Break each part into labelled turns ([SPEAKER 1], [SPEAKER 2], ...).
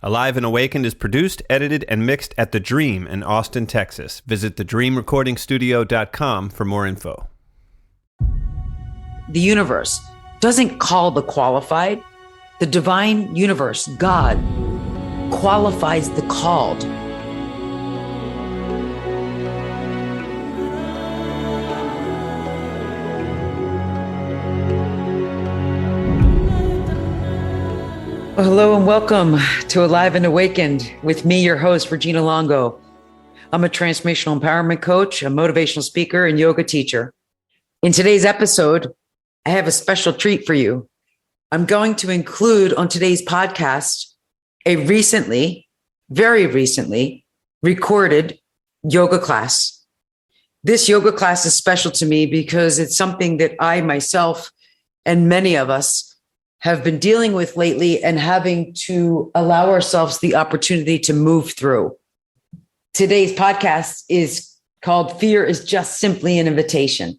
[SPEAKER 1] Alive and Awakened is produced, edited, and mixed at The Dream in Austin, Texas. Visit thedreamrecordingstudio.com for more info.
[SPEAKER 2] The universe doesn't call the qualified. The divine universe, God, qualifies the called. Well, hello and welcome to Alive and Awakened with me, your host, Regina. I'm a transformational empowerment coach, a motivational speaker, and yoga teacher. In today's episode, I have a special treat for you. I'm going to include on today's podcast a very recently recorded yoga class. This yoga class is special to me because it's something that I myself and many of us have been dealing with lately and having to allow ourselves the opportunity to move through. Today's podcast is called Fear is Just Simply an Invitation.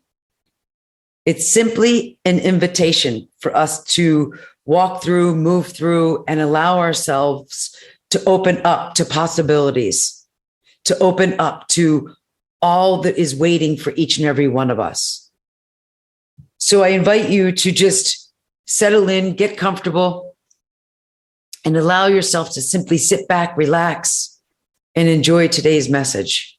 [SPEAKER 2] It's simply an invitation for us to walk through, move through, and allow ourselves to open up to possibilities, to open up to all that is waiting for each and every one of us. So I invite you to just settle in, get comfortable, and allow yourself to simply sit back, relax, and enjoy today's message.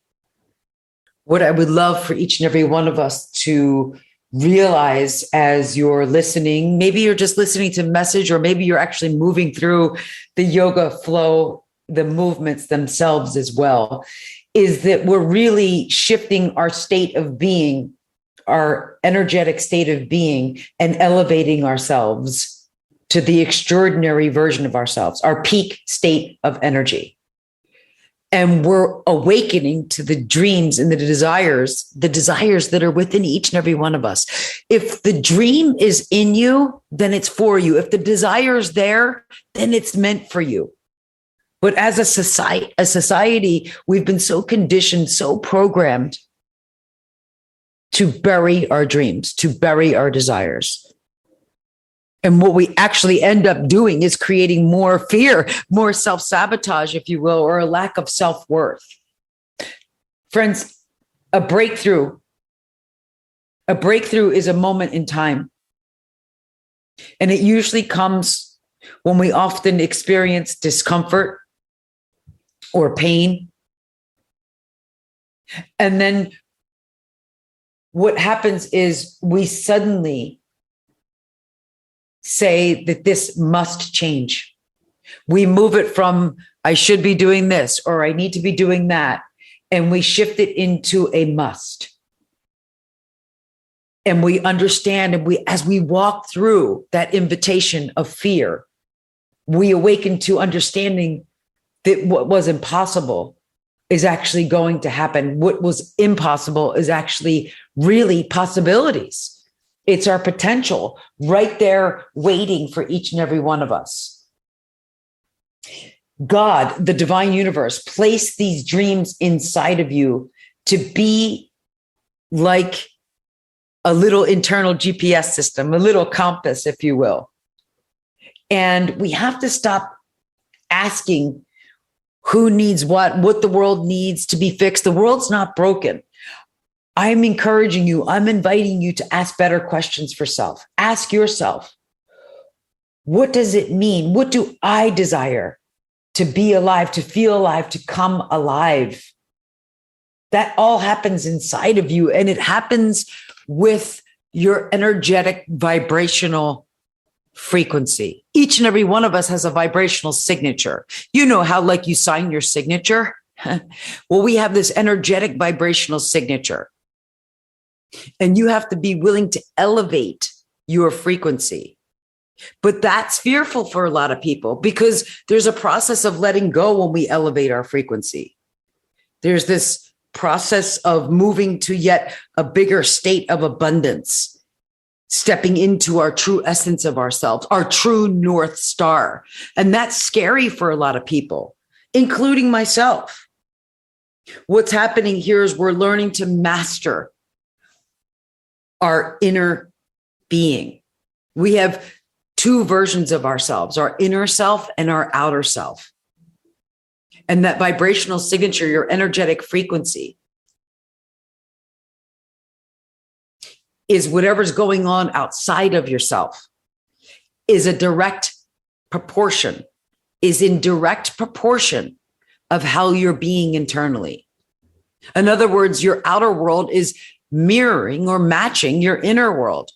[SPEAKER 2] What I would love for each and every one of us to realize as you're listening, maybe you're just listening to the message, or maybe you're actually moving through the yoga flow, the movements themselves as well, is that we're really shifting our state of being, our energetic state of being, and elevating ourselves to the extraordinary version of ourselves, our peak state of energy. And we're awakening to the dreams and the desires that are within each and every one of us. If the dream is in you, then it's for you. If the desire is there, then it's meant for you. But as a society, we've been so conditioned, so programmed to bury our dreams, to bury our desires. And what we actually end up doing is creating more fear, more self-sabotage, if you will, or a lack of self-worth. Friends, a breakthrough is a moment in time. And it usually comes when we often experience discomfort or pain. And then what happens is we suddenly say that this must change. We move it from I should be doing this or I need to be doing that, and we shift it into a must. And we understand, and as we walk through that invitation of fear, we awaken to understanding that what was impossible is actually going to happen. What was impossible is actually really possibilities. It's our potential right there waiting for each and every one of us. God, the divine universe, placed these dreams inside of you to be like a little internal GPS system, a little compass, if you will. And we have to stop asking who needs what the world needs to be fixed. The world's not broken. I'm encouraging you, I'm inviting you to ask better questions for self. Ask yourself, what does it mean? What do I desire to be alive, to feel alive, to come alive? That all happens inside of you, and it happens with your energetic vibrational frequency. Each and every one of us has a vibrational signature. You know how, like, you sign your signature? Well, we have this energetic vibrational signature. And you have to be willing to elevate your frequency. But that's fearful for a lot of people because there's a process of letting go when we elevate our frequency. There's this process of moving to yet a bigger state of abundance, stepping into our true essence of ourselves, our true North Star. And that's scary for a lot of people, including myself. What's happening here is we're learning to master our inner being. We have two versions of ourselves, our inner self and our outer self. And that vibrational signature, your energetic frequency, is whatever's going on outside of yourself is in direct proportion of how you're being internally. In other words, your outer world is mirroring or matching your inner world.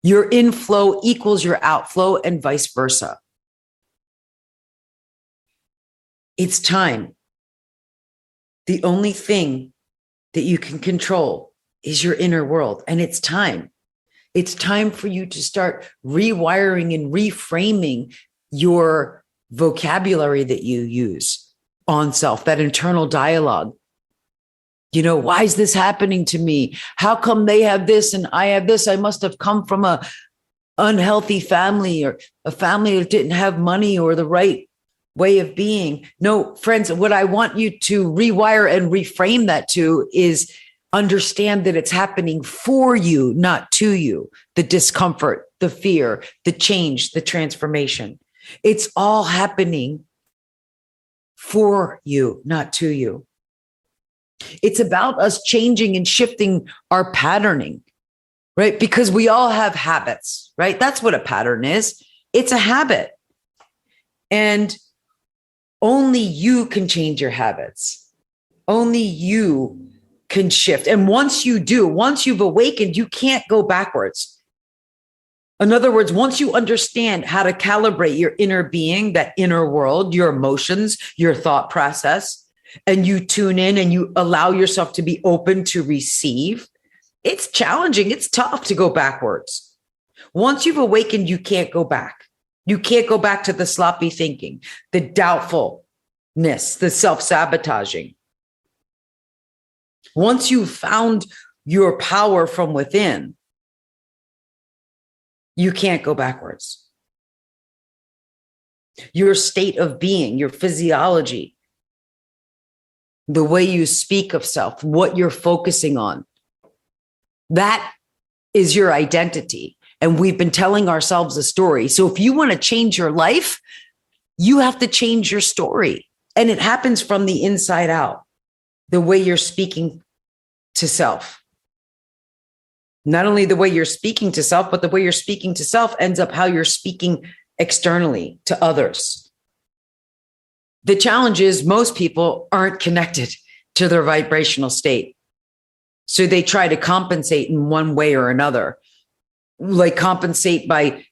[SPEAKER 2] Your inflow equals your outflow and vice versa. It's time. The only thing that you can control is your inner world. And it's time. It's time for you to start rewiring and reframing your vocabulary that you use on self, that internal dialogue. Why is this happening to me? How come they have this and I have this? I must have come from a unhealthy family or a family that didn't have money or the right way of being. No, friends, what I want you to rewire and reframe that to is understand that it's happening for you, not to you. The discomfort, the fear, the change, the transformation. It's all happening for you, not to you. It's about us changing and shifting our patterning, right? Because we all have habits, right? That's what a pattern is. It's a habit. And only you can change your habits. Only you can shift. And once you do, once you've awakened, you can't go backwards. In other words, once you understand how to calibrate your inner being, that inner world, your emotions, your thought process, and you tune in and you allow yourself to be open to receive, it's challenging. It's tough to go backwards. Once you've awakened, you can't go back. You can't go back to the sloppy thinking, the doubtfulness, the self-sabotaging. Once you've found your power from within, you can't go backwards. Your state of being, your physiology, the way you speak of self, what you're focusing on, that is your identity. And we've been telling ourselves a story. So if you want to change your life, you have to change your story. And it happens from the inside out, the way you're speaking to self. Not only the way you're speaking to self, but the way you're speaking to self ends up how you're speaking externally to others. The challenge is most people aren't connected to their vibrational state. So they try to compensate in one way or another, like compensate by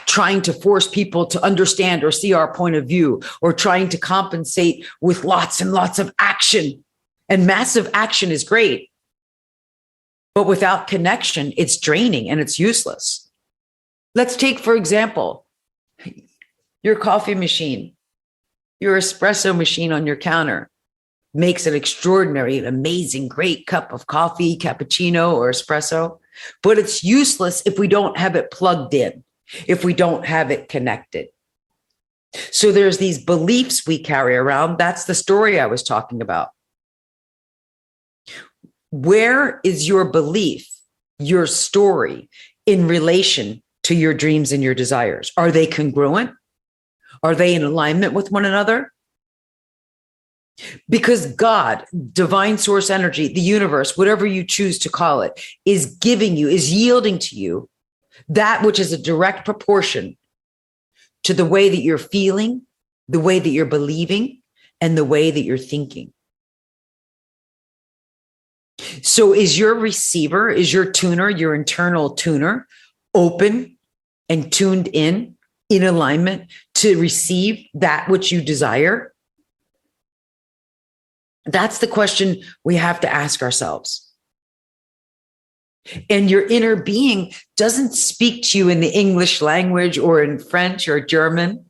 [SPEAKER 2] trying to force people to understand or see our point of view, or trying to compensate with lots and lots of action. And massive action is great. But without connection, it's draining and it's useless. Let's take, for example, your coffee machine, your espresso machine on your counter makes an extraordinary, amazing, great cup of coffee, cappuccino, or espresso. But it's useless if we don't have it plugged in, if we don't have it connected. So there's these beliefs we carry around. That's the story I was talking about. Where is your belief, your story in relation to your dreams and your desires? Are they congruent? Are they in alignment with one another? Because God, divine source energy, the universe, whatever you choose to call it, is giving you, is yielding to you that which is a direct proportion to the way that you're feeling, the way that you're believing, and the way that you're thinking. So is your receiver, is your tuner, your internal tuner, open and tuned in alignment to receive that which you desire? That's the question we have to ask ourselves. And your inner being doesn't speak to you in the English language or in French or German.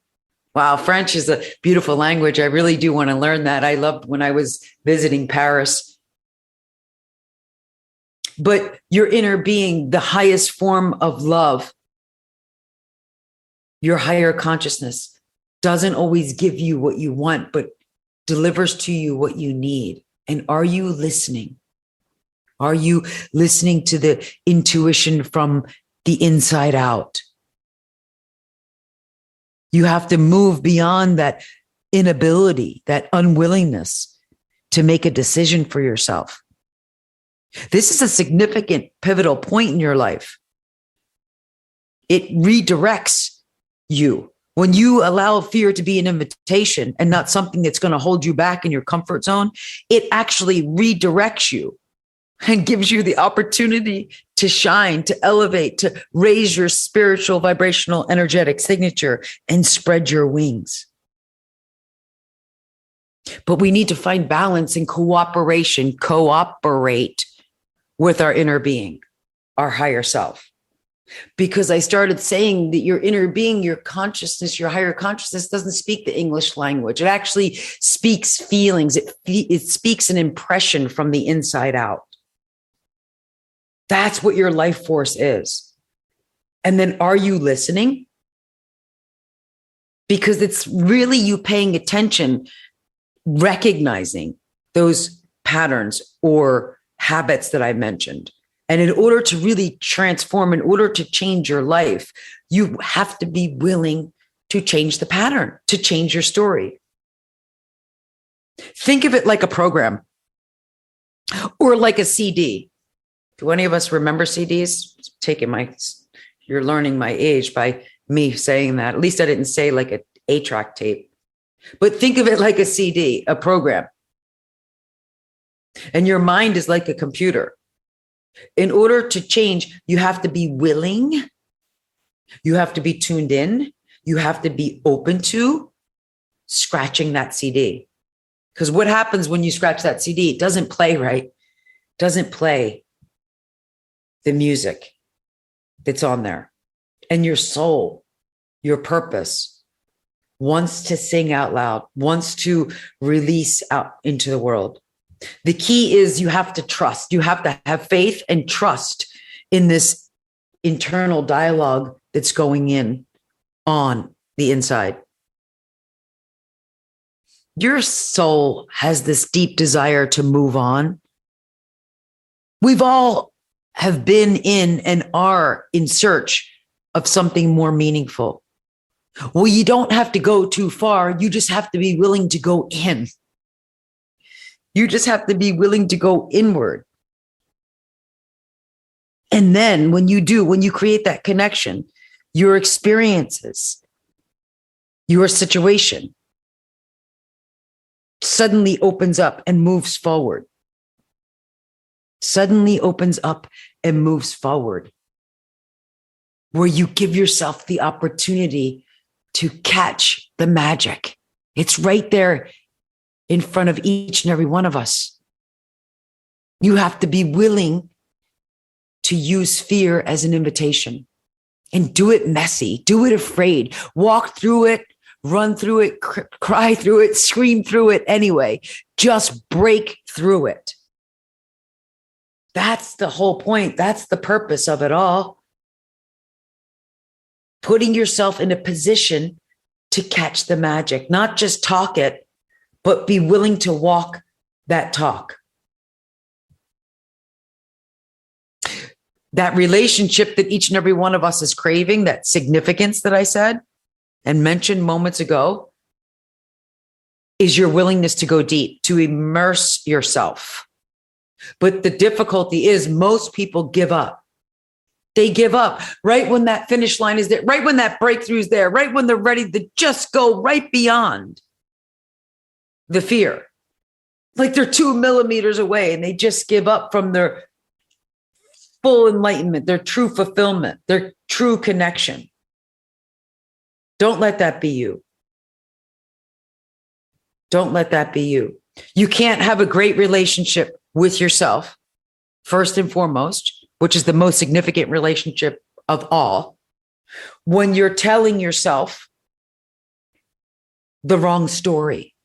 [SPEAKER 2] Wow, French is a beautiful language. I really do want to learn that. I loved when I was visiting Paris. But your inner being, the highest form of love, your higher consciousness, doesn't always give you what you want, but delivers to you what you need. And are you listening? Are you listening to the intuition from the inside out? You have to move beyond that inability, that unwillingness to make a decision for yourself. This is a significant pivotal point in your life. It redirects you. When you allow fear to be an invitation and not something that's going to hold you back in your comfort zone, it actually redirects you and gives you the opportunity to shine, to elevate, to raise your spiritual, vibrational, energetic signature and spread your wings. But we need to find balance and cooperate with our inner being, our higher self. Because I started saying that your inner being, your consciousness, your higher consciousness doesn't speak the English language. It actually speaks feelings. It speaks an impression from the inside out. That's what your life force is. And then are you listening? Because it's really you paying attention, recognizing those patterns or habits that I mentioned. And in order to really transform, in order to change your life, you have to be willing to change the pattern, to change your story. Think of it like a program or like a CD. Do any of us remember CDs? You're learning my age by me saying that. At least I didn't say like an 8-track tape. But think of it like a CD, a program. And your mind is like a computer. In order to change, you have to be willing. You have to be tuned in. You have to be open to scratching that CD. Because what happens when you scratch that CD? It doesn't play right. It doesn't play the music that's on there. And your soul, your purpose, wants to sing out loud, wants to release out into the world. The key is you have to trust. You have to have faith and trust in this internal dialogue that's going in on the inside. Your soul has this deep desire to move on. We've all have been in and are in search of something more meaningful. Well, you don't have to go too far. You just have to be willing to go in. You just have to be willing to go inward. And then when you do, when you create that connection, your experiences, your situation suddenly opens up and moves forward. Suddenly opens up and moves forward, where you give yourself the opportunity to catch the magic. It's right there in front of each and every one of us. You have to be willing to use fear as an invitation and do it messy, do it afraid, walk through it, run through it, cry through it, scream through it anyway. Just break through it. That's the whole point. That's the purpose of it all. Putting yourself in a position to catch the magic, not just talk it, but be willing to walk that talk. That relationship that each and every one of us is craving, that significance that I said and mentioned moments ago, is your willingness to go deep, to immerse yourself. But the difficulty is most people give up. They give up right when that finish line is there, right when that breakthrough is there, right when they're ready to just go right beyond the fear. Like they're 2 millimeters away and they just give up from their full enlightenment, their true fulfillment, their true connection. Don't let that be you. Don't let that be you. You can't have a great relationship with yourself, first and foremost, which is the most significant relationship of all, when you're telling yourself the wrong story.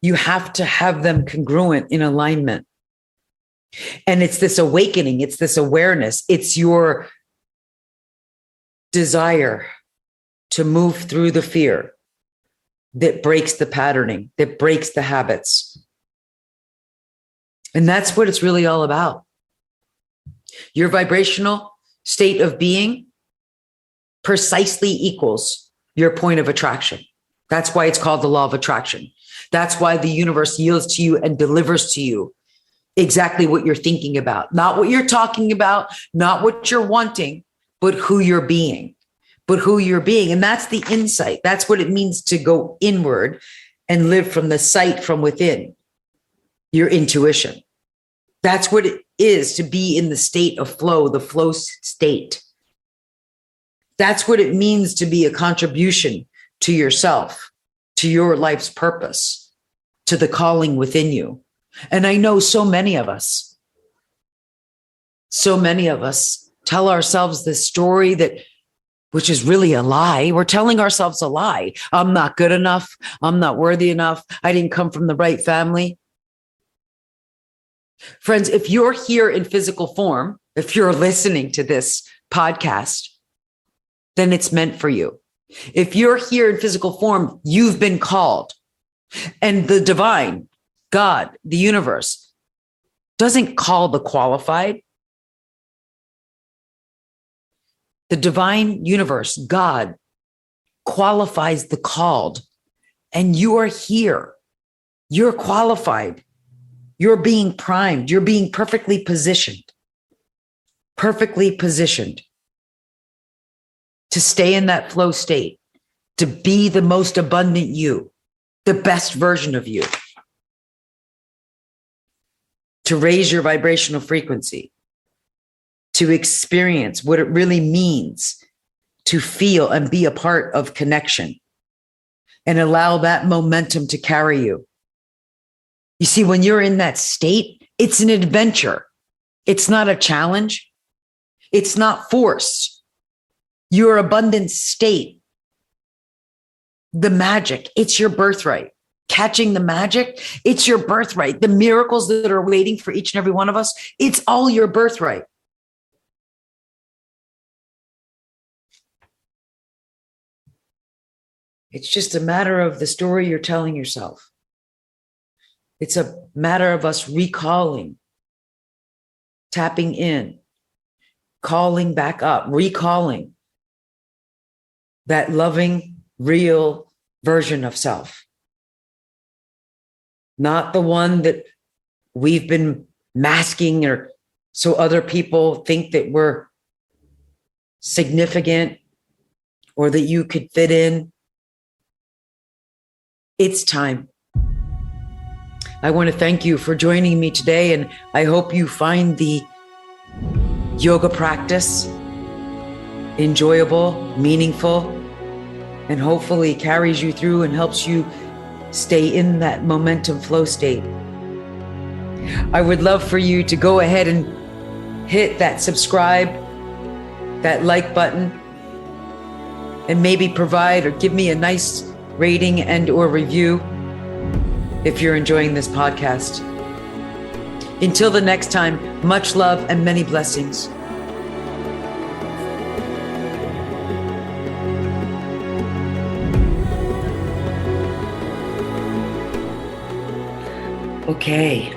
[SPEAKER 2] You have to have them congruent in alignment. And it's this awakening, it's this awareness, it's your desire to move through the fear that breaks the patterning, that breaks the habits. And that's what it's really all about. Your vibrational state of being precisely equals your point of attraction. That's why it's called the law of attraction. That's why the universe yields to you and delivers to you exactly what you're thinking about, not what you're talking about, not what you're wanting, but who you're being, And that's the insight. That's what it means to go inward and live from the sight from within, your intuition. That's what it is to be in the state of flow, the flow state. That's what it means to be a contribution to yourself, to your life's purpose, to the calling within you. And I know so many of us tell ourselves this story which is really a lie. We're telling ourselves a lie. I'm not good enough. I'm not worthy enough. I didn't come from the right family. Friends, if you're here in physical form, if you're listening to this podcast, then it's meant for you. If you're here in physical form, you've been called. And the divine, God, the universe, doesn't call the qualified. The divine universe, God, qualifies the called. And you are here. You're qualified. You're being primed. You're being perfectly positioned to stay in that flow state, to be the most abundant you, the best version of you, to raise your vibrational frequency, to experience what it really means to feel and be a part of connection and allow that momentum to carry you. You see, when you're in that state, it's an adventure. It's not a challenge. It's not forced. Your abundant state, the magic, it's your birthright. Catching the magic, it's your birthright. The miracles that are waiting for each and every one of us, it's all your birthright. It's just a matter of the story you're telling yourself. It's a matter of us recalling, tapping in, calling back up, recalling that loving, real version of self. Not the one that we've been masking or so other people think that we're significant or that you could fit in. It's time. I want to thank you for joining me today, and I hope you find the yoga practice enjoyable, meaningful, and hopefully carries you through and helps you stay in that momentum flow state. I would love for you to go ahead and hit that subscribe, that like button, and maybe provide or give me a nice rating and or review if you're enjoying this podcast. Until the next time, much love and many blessings. Okay,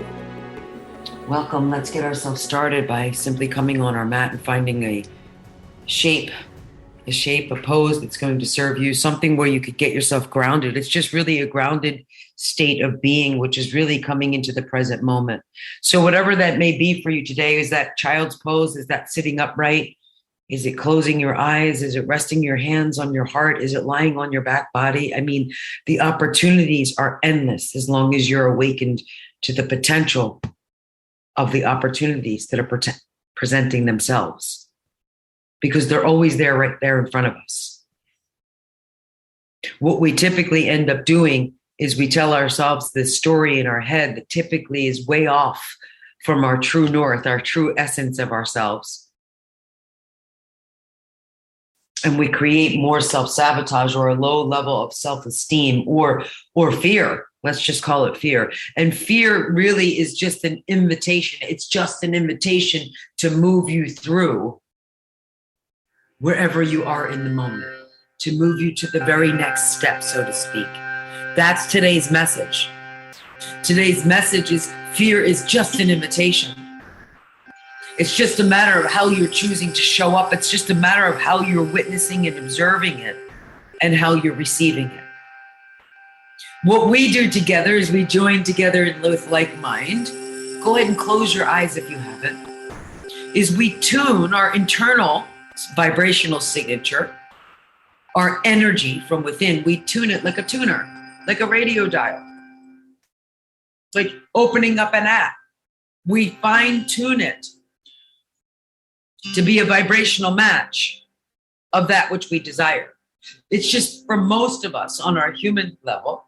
[SPEAKER 2] welcome. Let's get ourselves started by simply coming on our mat and finding a shape, a pose that's going to serve you, something where you could get yourself grounded. It's just really a grounded state of being, which is really coming into the present moment. So whatever that may be for you today, is that child's pose? Is that sitting upright? Is it closing your eyes? Is it resting your hands on your heart? Is it lying on your back body? I mean, the opportunities are endless as long as you're awakened to the potential of the opportunities that are presenting themselves, because they're always there, right there in front of us. What we typically end up doing is we tell ourselves this story in our head that typically is way off from our true north, our true essence of ourselves. And we create more self-sabotage or a low level of self-esteem or fear. Let's just call it fear. And fear really is just an invitation. It's just an invitation to move you through wherever you are in the moment, to move you to the very next step, so to speak. That's today's message. Today's message is fear is just an invitation. It's just a matter of how you're choosing to show up. It's just a matter of how you're witnessing and observing it. and how you're receiving it. What we do together is we join together with like mind. Go ahead and close your eyes if you haven't. Is we tune our internal vibrational signature, our energy from within. We tune it like a tuner, like a radio dial, like opening up an app. We fine tune it to be a vibrational match of that which we desire. It's just for most of us on our human level,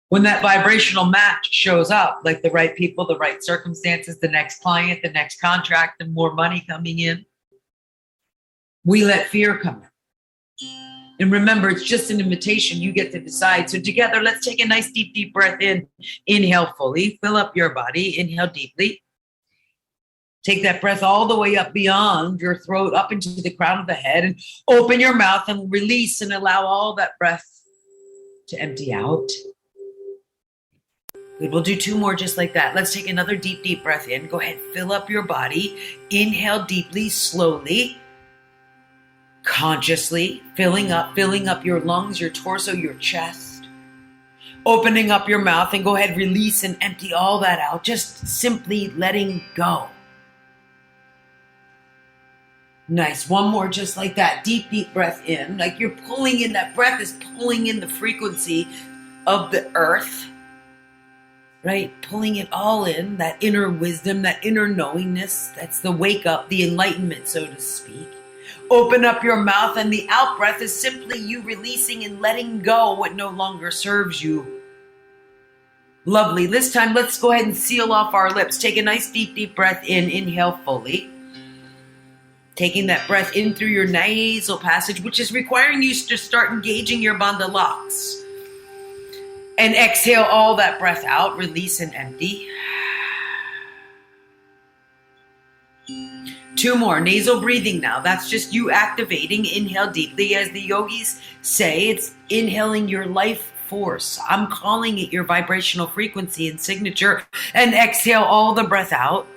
[SPEAKER 2] when that vibrational match shows up, like the right people, the right circumstances, the next client, the next contract, and more money coming in, we let fear come in. And remember, it's just an invitation. You get to decide. So together, let's take a nice deep breath in. Inhale fully, fill up your body, inhale deeply. Take that breath all the way up beyond your throat, up into the crown of the head, and open your mouth and release and allow all that breath to empty out. Good. We'll do 2 more just like that. Let's take another deep breath in. Go ahead, fill up your body. Inhale deeply, slowly, consciously, filling up your lungs, your torso, your chest. Opening up your mouth and go ahead, release and empty all that out. Just simply letting go. Nice. 1 more just like that. Deep breath in. Like you're pulling in, that breath is pulling in the frequency of the earth, right? Pulling it all in, that inner wisdom, that inner knowingness. That's the wake up, the enlightenment, so to speak. Open up your mouth, and the out breath is simply you releasing and letting go what no longer serves you. Lovely. This time, let's go ahead and seal off our lips. Take a nice deep breath in. Inhale fully. Taking that breath in through your nasal passage, which is requiring you to start engaging your bandha locks. And exhale all that breath out. Release and empty. 2 more. Nasal breathing now. That's just you activating. Inhale deeply. As the yogis say, it's inhaling your life force. I'm calling it your vibrational frequency and signature. And exhale all the breath out.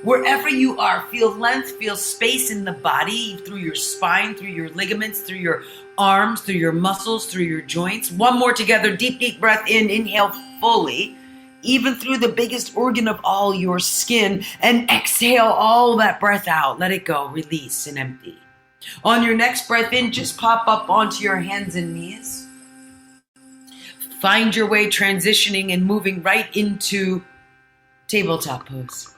[SPEAKER 2] Wherever you are, feel length, feel space in the body, through your spine, through your ligaments, through your arms, through your muscles, through your joints. 1 more together. Deep breath in. Inhale fully, even through the biggest organ of all, your skin. And exhale all that breath out. Let it go. Release and empty. On your next breath in, just pop up onto your hands and knees. Find your way transitioning and moving right into tabletop pose.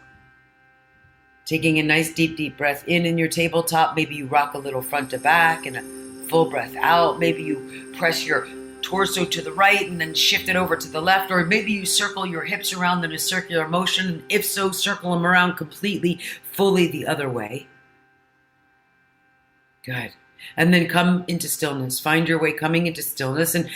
[SPEAKER 2] Taking a nice deep breath in your tabletop. Maybe you rock a little front to back and a full breath out. Maybe you press your torso to the right and then shift it over to the left. Or maybe you circle your hips around in a circular motion. If so, circle them around completely, fully the other way. Good. And then come into stillness. Find your way coming into stillness. And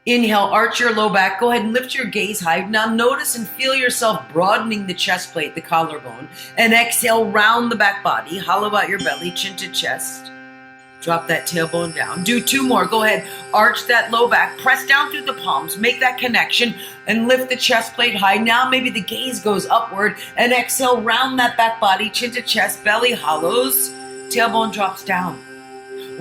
[SPEAKER 2] inhale, arch your low back. Go ahead and lift your gaze high. Now notice and feel yourself broadening the chest plate, the collarbone. And exhale, round the back body. Hollow out your belly, chin to chest. Drop that tailbone down. Do 2 more. Go ahead. Arch that low back. Press down through the palms. Make that connection and lift the chest plate high. Now maybe the gaze goes upward. And exhale, round that back body, chin to chest, belly hollows. Tailbone drops down.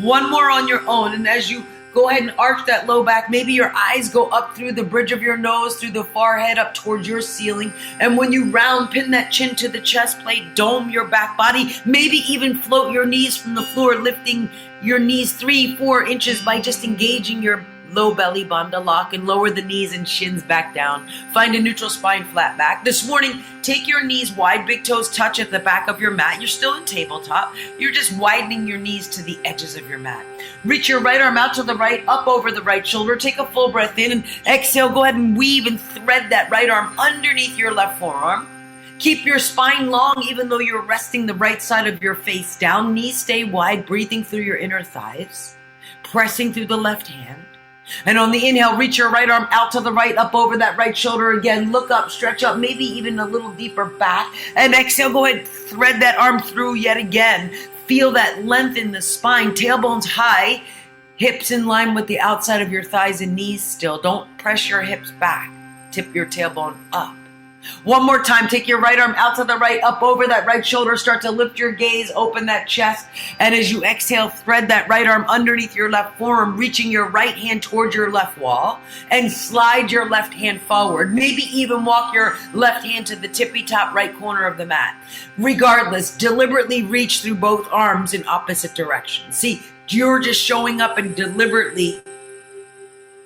[SPEAKER 2] 1 more on your own. And as you go ahead and arch that low back. Maybe your eyes go up through the bridge of your nose, through the forehead, up towards your ceiling. And when you round, pin that chin to the chest plate, dome your back body. Maybe even float your knees from the floor, lifting your knees 3-4 inches by just engaging your low belly bandha lock, and lower the knees and shins back down. Find a neutral spine, flat back. This morning, take your knees wide, big toes touch at the back of your mat. You're still in tabletop. You're just widening your knees to the edges of your mat. Reach your right arm out to the right, up over the right shoulder. Take a full breath in and exhale. Go ahead and weave and thread that right arm underneath your left forearm. Keep your spine long even though you're resting the right side of your face down. Knees stay wide, breathing through your inner thighs, pressing through the left hand. And on the inhale, reach your right arm out to the right, up over that right shoulder again. Look up, stretch up, maybe even a little deeper back. And exhale, go ahead, thread that arm through yet again. Feel that length in the spine, tailbones high, hips in line with the outside of your thighs and knees still. Don't press your hips back. Tip your tailbone up. One more time, take your right arm out to the right, up over that right shoulder, start to lift your gaze, open that chest, and as you exhale, thread that right arm underneath your left forearm, reaching your right hand towards your left wall, and slide your left hand forward. Maybe even walk your left hand to the tippy top right corner of the mat. Regardless, deliberately reach through both arms in opposite directions. See, you're just showing up and deliberately,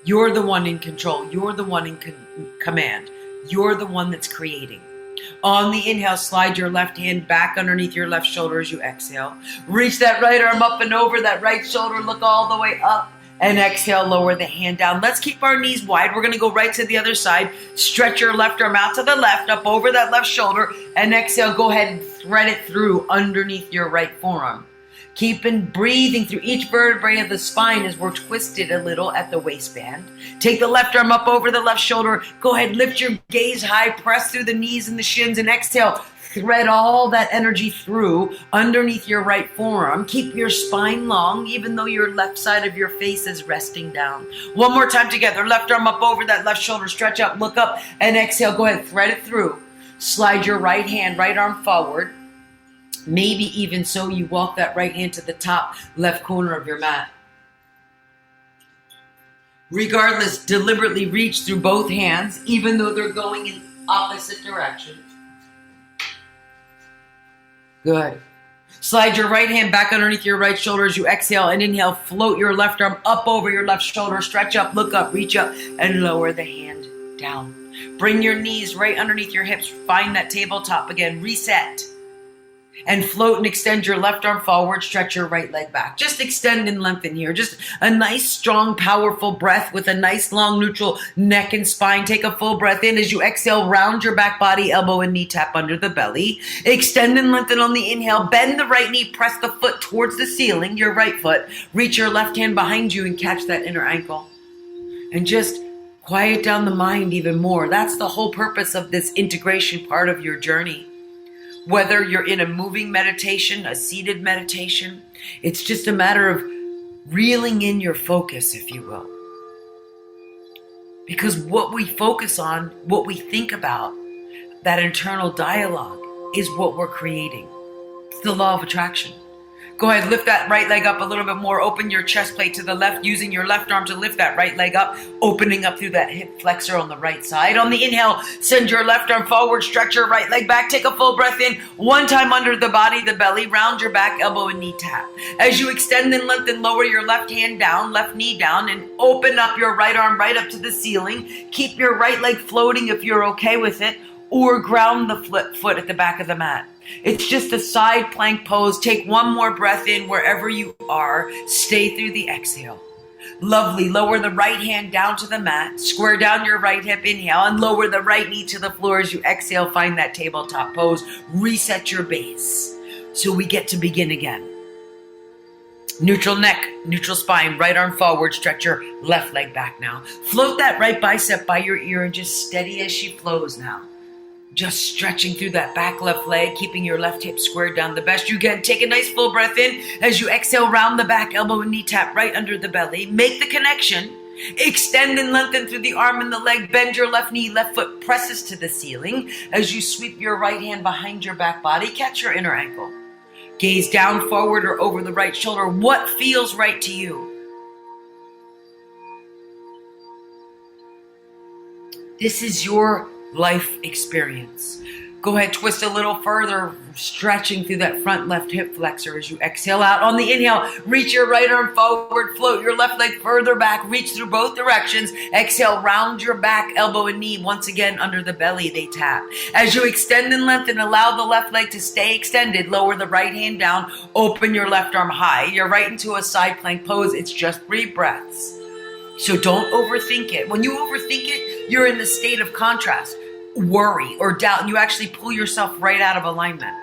[SPEAKER 2] you're the one in control. You're the one in command. You're the one that's creating. On the inhale, slide your left hand back underneath your left shoulder as you exhale. Reach that right arm up and over that right shoulder. Look all the way up. And exhale, lower the hand down. Let's keep our knees wide. We're going to go right to the other side. Stretch your left arm out to the left, up over that left shoulder. And exhale, go ahead and thread it through underneath your right forearm. Keep breathing through each vertebrae of the spine as we're twisted a little at the waistband. Take the left arm up over the left shoulder. Go ahead, lift your gaze high, press through the knees and the shins, and exhale. Thread all that energy through underneath your right forearm. Keep your spine long, even though your left side of your face is resting down. One more time together. Left arm up over that left shoulder. Stretch up, look up, and exhale. Go ahead, thread it through. Slide your right hand, right arm forward. Maybe even so, you walk that right hand to the top left corner of your mat. Regardless, deliberately reach through both hands, even though they're going in opposite directions. Good. Slide your right hand back underneath your right shoulder as you exhale and inhale. Float your left arm up over your left shoulder. Stretch up, look up, reach up, and lower the hand down. Bring your knees right underneath your hips. Find that tabletop again. Reset. And float and extend your left arm forward. Stretch your right leg back. Just extend and lengthen here. Just a nice, strong, powerful breath with a nice, long, neutral neck and spine. Take a full breath in. As you exhale, round your back body, elbow and knee tap under the belly. Extend and lengthen on the inhale. Bend the right knee. Press the foot towards the ceiling, your right foot. Reach your left hand behind you and catch that inner ankle. And just quiet down the mind even more. That's the whole purpose of this integration part of your journey. Whether you're in a moving meditation, a seated meditation, it's just a matter of reeling in your focus, if you will. Because what we focus on, what we think about, that internal dialogue is what we're creating. It's the law of attraction. Go ahead, lift that right leg up a little bit more. Open your chest plate to the left, using your left arm to lift that right leg up, opening up through that hip flexor on the right side. On the inhale, send your left arm forward, stretch your right leg back, take a full breath in, one time under the body, the belly, round your back, elbow and knee tap. As you extend and lengthen, lower your left hand down, left knee down, and open up your right arm right up to the ceiling. Keep your right leg floating if you're okay with it, or ground the foot at the back of the mat. It's just a side plank pose. Take one more breath in wherever you are. Stay through the exhale. Lovely. Lower the right hand down to the mat. Square down your right hip. Inhale and lower the right knee to the floor as you exhale. Find that tabletop pose. Reset your base. So we get to begin again. Neutral neck, neutral spine, right arm forward. Stretch your left leg back now. Float that right bicep by your ear and just steady as she flows now. Just stretching through that back left leg, keeping your left hip squared down the best you can. Take a nice full breath in. As you exhale, round the back, elbow and knee tap right under the belly. Make the connection. Extend and lengthen through the arm and the leg. Bend your left knee, left foot presses to the ceiling. As you sweep your right hand behind your back body, catch your inner ankle. Gaze down, forward, or over the right shoulder. What feels right to you? This is your life experience. Go ahead, twist a little further, stretching through that front left hip flexor as you exhale out. On the inhale, reach your right arm forward, float your left leg further back, reach through both directions. Exhale, round your back, elbow and knee. Once again, under the belly, they tap. As you extend and lengthen, allow the left leg to stay extended. Lower the right hand down, open your left arm high. You're right into a side plank pose. It's just 3 breaths. So don't overthink it. When you overthink it, you're in the state of contrast, worry, or doubt, and you actually pull yourself right out of alignment.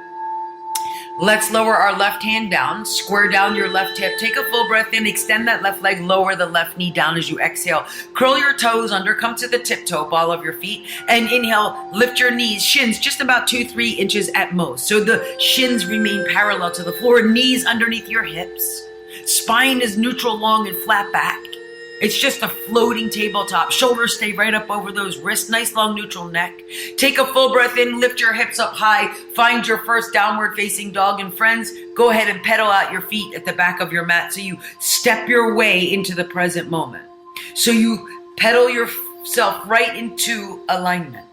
[SPEAKER 2] Let's lower our left hand down, square down your left hip, take a full breath in, extend that left leg, lower the left knee down as you exhale. Curl your toes under, come to the tiptoe, ball of your feet, and inhale, lift your knees, shins just about 2-3 inches at most. So the shins remain parallel to the floor, knees underneath your hips. Spine is neutral, long, and flat back. It's just a floating tabletop. Shoulders stay right up over those wrists. Nice long neutral neck. Take a full breath in. Lift your hips up high. Find your first downward facing dog. And friends, go ahead and pedal out your feet at the back of your mat so you step your way into the present moment. So you pedal yourself right into alignment.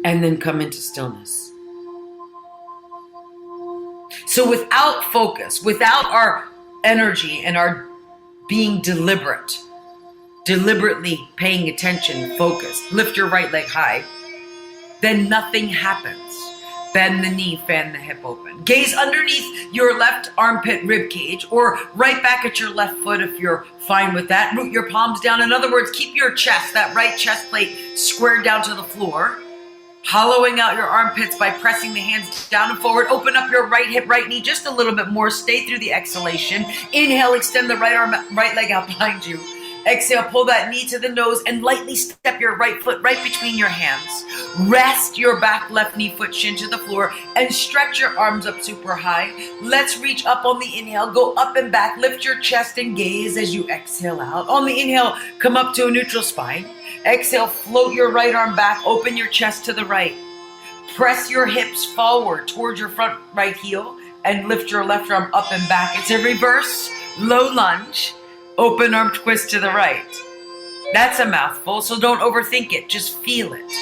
[SPEAKER 2] And then come into stillness. So without focus, without our energy and our being deliberately paying attention, focused, lift your right leg high, then nothing happens. Bend the knee, fan the hip open. Gaze underneath your left armpit rib cage or right back at your left foot if you're fine with that. Root your palms down. In other words, keep your chest, that right chest plate, squared down to the floor. Hollowing out your armpits by pressing the hands down and forward. Open up your right hip, right knee just a little bit more. Stay through the exhalation. Inhale, extend the right leg out behind you. Exhale, pull that knee to the nose and lightly step your right foot right between your hands. Rest your back left knee, foot, shin to the floor and stretch your arms up super high. Let's reach up on the inhale. Go up and back. Lift your chest and gaze as you exhale out. On the inhale, come up to a neutral spine. Exhale, float your right arm back, open your chest to the right. Press your hips forward towards your front right heel and lift your left arm up and back. It's a reverse low lunge, open arm twist to the right. That's a mouthful, so don't overthink it, just feel it.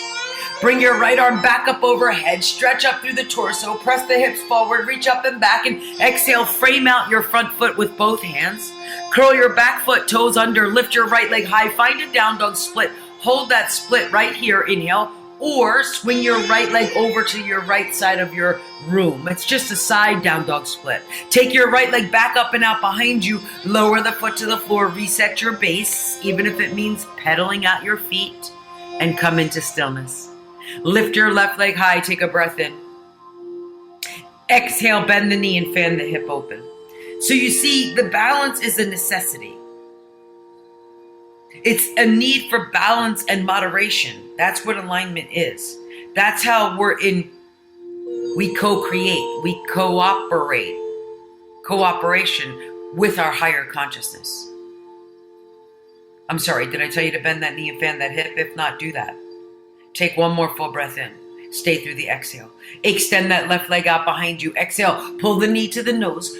[SPEAKER 2] Bring your right arm back up overhead, stretch up through the torso, press the hips forward, reach up and back, and exhale, frame out your front foot with both hands. Curl your back foot, toes under, lift your right leg high, find a down dog split. Hold that split right here, inhale, or swing your right leg over to your right side of your room. It's just a side down dog split. Take your right leg back up and out behind you, lower the foot to the floor, reset your base, even if it means pedaling out your feet, and come into stillness. Lift your left leg high, take a breath in. Exhale, bend the knee and fan the hip open. So you see, the balance is a necessity. It's a need for balance and moderation. That's what alignment is. That's how we co-create, we cooperate. Cooperation with our higher consciousness. I'm sorry, did I tell you to bend that knee and fan that hip? If not, do that. Take one more full breath in. Stay through the exhale. Extend that left leg out behind you. Exhale, pull the knee to the nose.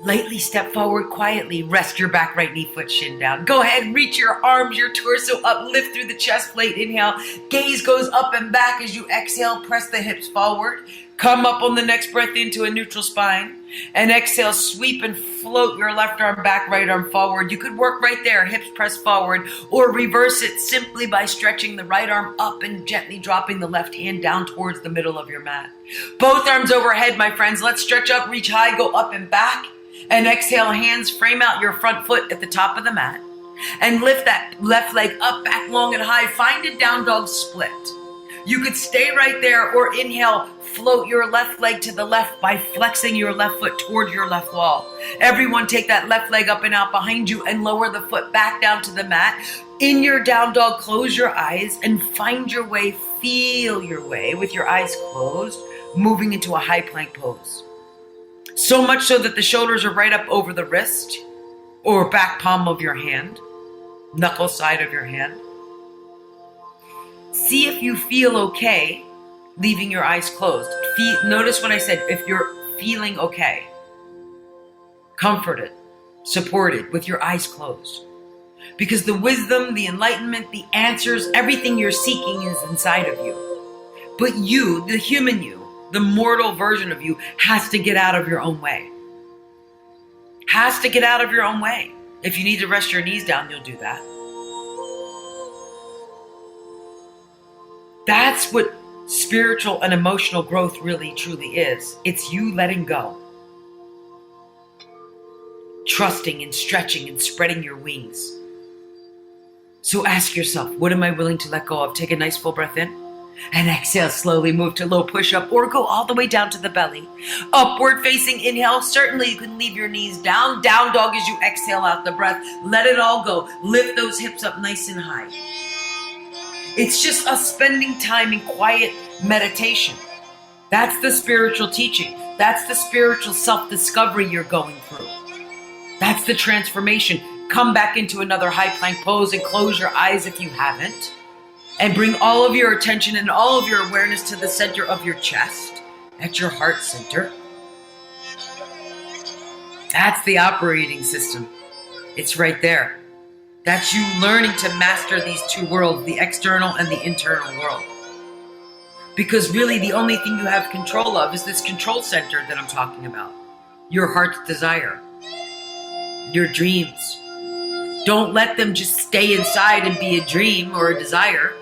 [SPEAKER 2] Lightly step forward quietly. Rest your back right knee, foot, shin down. Go ahead, reach your arms, your torso up, lift through the chest plate. Inhale, gaze goes up and back as you exhale. Press the hips forward. Come up on the next breath into a neutral spine. And exhale, sweep and float your left arm back, right arm forward. You could work right there, hips press forward, or reverse it simply by stretching the right arm up and gently dropping the left hand down towards the middle of your mat. Both arms overhead, my friends. Let's stretch up, reach high, go up and back. And exhale, hands frame out your front foot at the top of the mat. And lift that left leg up, back, long, and high. Find a down dog split. You could stay right there or inhale, float your left leg to the left by flexing your left foot toward your left wall. Everyone take that left leg up and out behind you and lower the foot back down to the mat. In your down dog, close your eyes and find your way, feel your way with your eyes closed, moving into a high plank pose. So much so that the shoulders are right up over the wrist or back palm of your hand, knuckle side of your hand. See if you feel okay leaving your eyes closed. Notice when I said if you're feeling okay, comforted, supported with your eyes closed. Because the wisdom, the enlightenment, the answers, everything you're seeking is inside of you. But you, the human you, the mortal version of you, has to get out of your own way. Has to get out of your own way. If you need to rest your knees down, you'll do that. That's what spiritual and emotional growth really, truly is. It's you letting go. Trusting and stretching and spreading your wings. So ask yourself, what am I willing to let go of? Take a nice full breath in. And exhale, slowly move to low push-up or go all the way down to the belly. Upward facing inhale. Certainly you can leave your knees down. Down dog as you exhale out the breath. Let it all go. Lift those hips up nice and high. It's just us spending time in quiet meditation. That's the spiritual teaching. That's the spiritual self-discovery you're going through. That's the transformation. Come back into another high plank pose and close your eyes if you haven't. And bring all of your attention and all of your awareness to the center of your chest, at your heart center. That's the operating system. It's right there. That's you learning to master these two worlds, the external and the internal world. Because really the only thing you have control of is this control center that I'm talking about. Your heart's desire. Your dreams. Don't let them just stay inside and be a dream or a desire.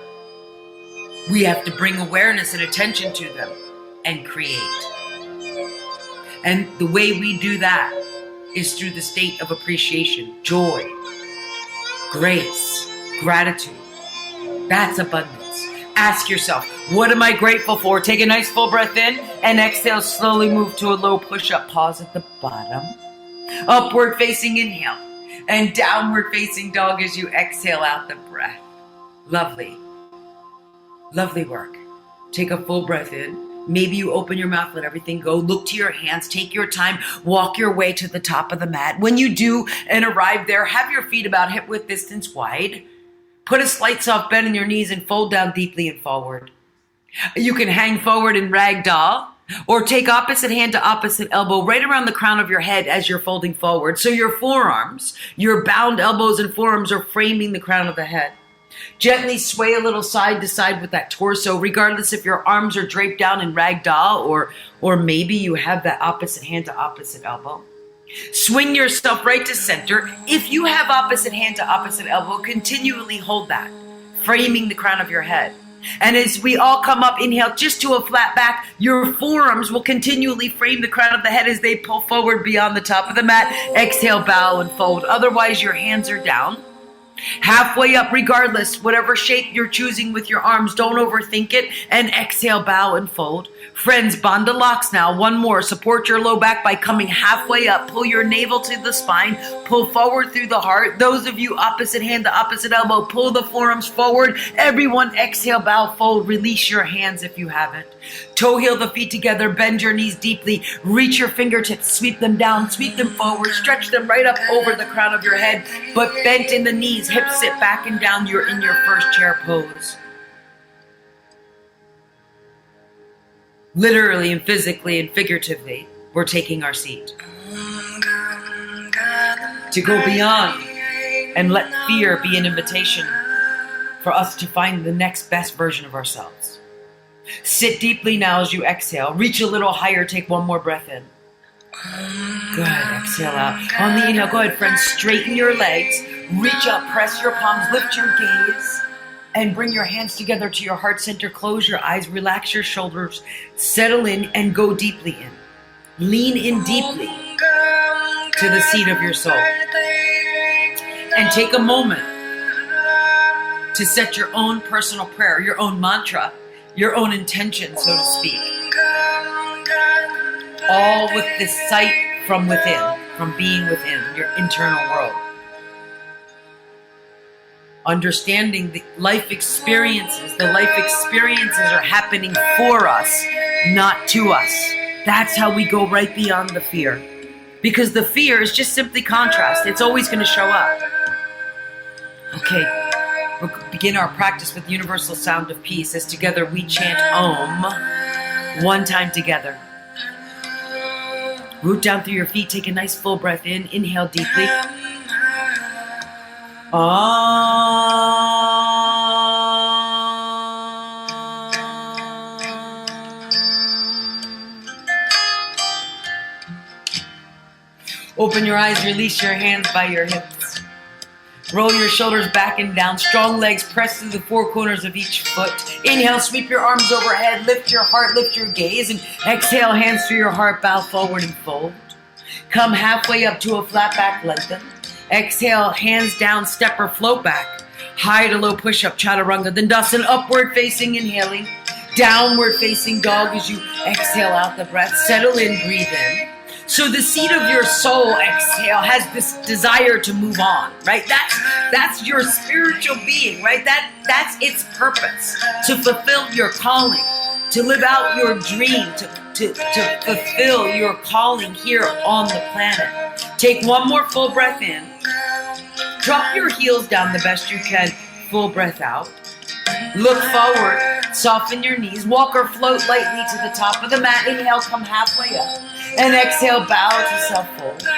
[SPEAKER 2] We have to bring awareness and attention to them and create. And the way we do that is through the state of appreciation, joy, grace, gratitude. That's abundance. Ask yourself, what am I grateful for? Take a nice full breath in and exhale. Slowly move to a low push-up. Pause at the bottom. Upward facing inhale and downward facing dog as you exhale out the breath. Lovely. Lovely work. Take a full breath in. Maybe you open your mouth, let everything go. Look to your hands, take your time, walk your way to the top of the mat. When you do and arrive there, have your feet about hip width distance wide. Put a slight soft bend in your knees and fold down deeply and forward. You can hang forward in ragdoll or take opposite hand to opposite elbow right around the crown of your head as you're folding forward. So your forearms, your bound elbows and forearms are framing the crown of the head. Gently sway a little side to side with that torso, regardless if your arms are draped down in ragdoll or maybe you have that opposite hand to opposite elbow. Swing yourself right to center. If you have opposite hand to opposite elbow, continually hold that, framing the crown of your head. And as we all come up, inhale just to a flat back, your forearms will continually frame the crown of the head as they pull forward beyond the top of the mat. Exhale, bow and fold. Otherwise, your hands are down. Halfway up, regardless, whatever shape you're choosing with your arms, don't overthink it, and exhale, bow and fold. Friends, bond to locks now. One more. Support your low back by coming halfway up. Pull your navel to the spine. Pull forward through the heart. Those of you opposite hand to opposite elbow, pull the forearms forward. Everyone exhale, bow, fold. Release your hands if you haven't. Toe heel the feet together. Bend your knees deeply. Reach your fingertips. Sweep them down. Sweep them forward. Stretch them right up over the crown of your head, but bent in the knees. Hips sit back and down. You're in your first chair pose. Literally and physically and figuratively, we're taking our seat. To go beyond and let fear be an invitation for us to find the next best version of ourselves. Sit deeply now as you exhale. Reach a little higher. Take one more breath in. Good. Exhale out. On the inhale, go ahead, friends. Straighten your legs. Reach up. Press your palms. Lift your gaze. And bring your hands together to your heart center. Close your eyes. Relax your shoulders. Settle in and go deeply in. Lean in deeply to the seat of your soul. And take a moment to set your own personal prayer, your own mantra, your own intention, so to speak. All with this sight from within, from being within your internal world. Understanding the life experiences. The life experiences are happening for us, not to us. That's how we go right beyond the fear. Because the fear is just simply contrast. It's always going to show up. Okay, we'll begin our practice with universal sound of peace as together we chant Om, one time together. Root down through your feet. Take a nice full breath in. Inhale deeply. Open your eyes, release your hands by your hips. Roll your shoulders back and down. Strong legs press through the four corners of each foot. Inhale, sweep your arms overhead. Lift your heart, lift your gaze. And exhale, hands through your heart, bow forward and fold. Come halfway up to a flat back, lengthen. Exhale, hands down, step or float back. High to low push-up, chaturanga. Then Dandasana, upward facing, inhaling. Downward facing dog as you exhale out the breath. Settle in, breathe in. So the seat of your soul, exhale, has this desire to move on, right? That's your spiritual being, right? That's its purpose, to fulfill your calling, to live out your dream, to fulfill your calling here on the planet. Take one more full breath in. Drop your heels down the best you can. Full breath out. Look forward. Soften your knees. Walk or float lightly to the top of the mat. Inhale, come halfway up. And exhale, bow to self-fold.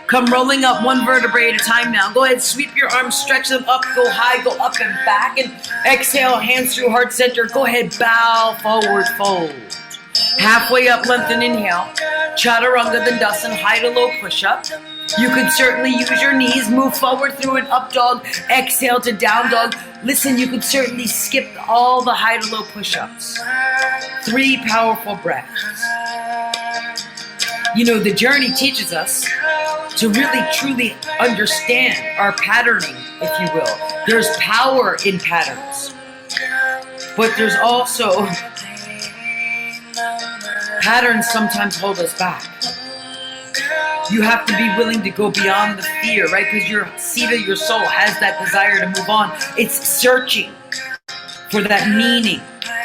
[SPEAKER 2] Come rolling up one vertebrae at a time now. Go ahead, sweep your arms, stretch them up, go high, go up and back. And exhale, hands through heart center. Go ahead, bow, forward, fold. Halfway up, lengthen, inhale. Chaturanga Dandasana, high to low push-up. You could certainly use your knees, move forward through an up dog, exhale to down dog. Listen, you could certainly skip all the high to low push-ups. 3 powerful breaths. You know, the journey teaches us to really truly understand our patterning, if you will. There's power in patterns, but there's also patterns sometimes hold us back. You have to be willing to go beyond the fear, right? Because your seed of your soul has that desire to move on. It's searching for that meaning,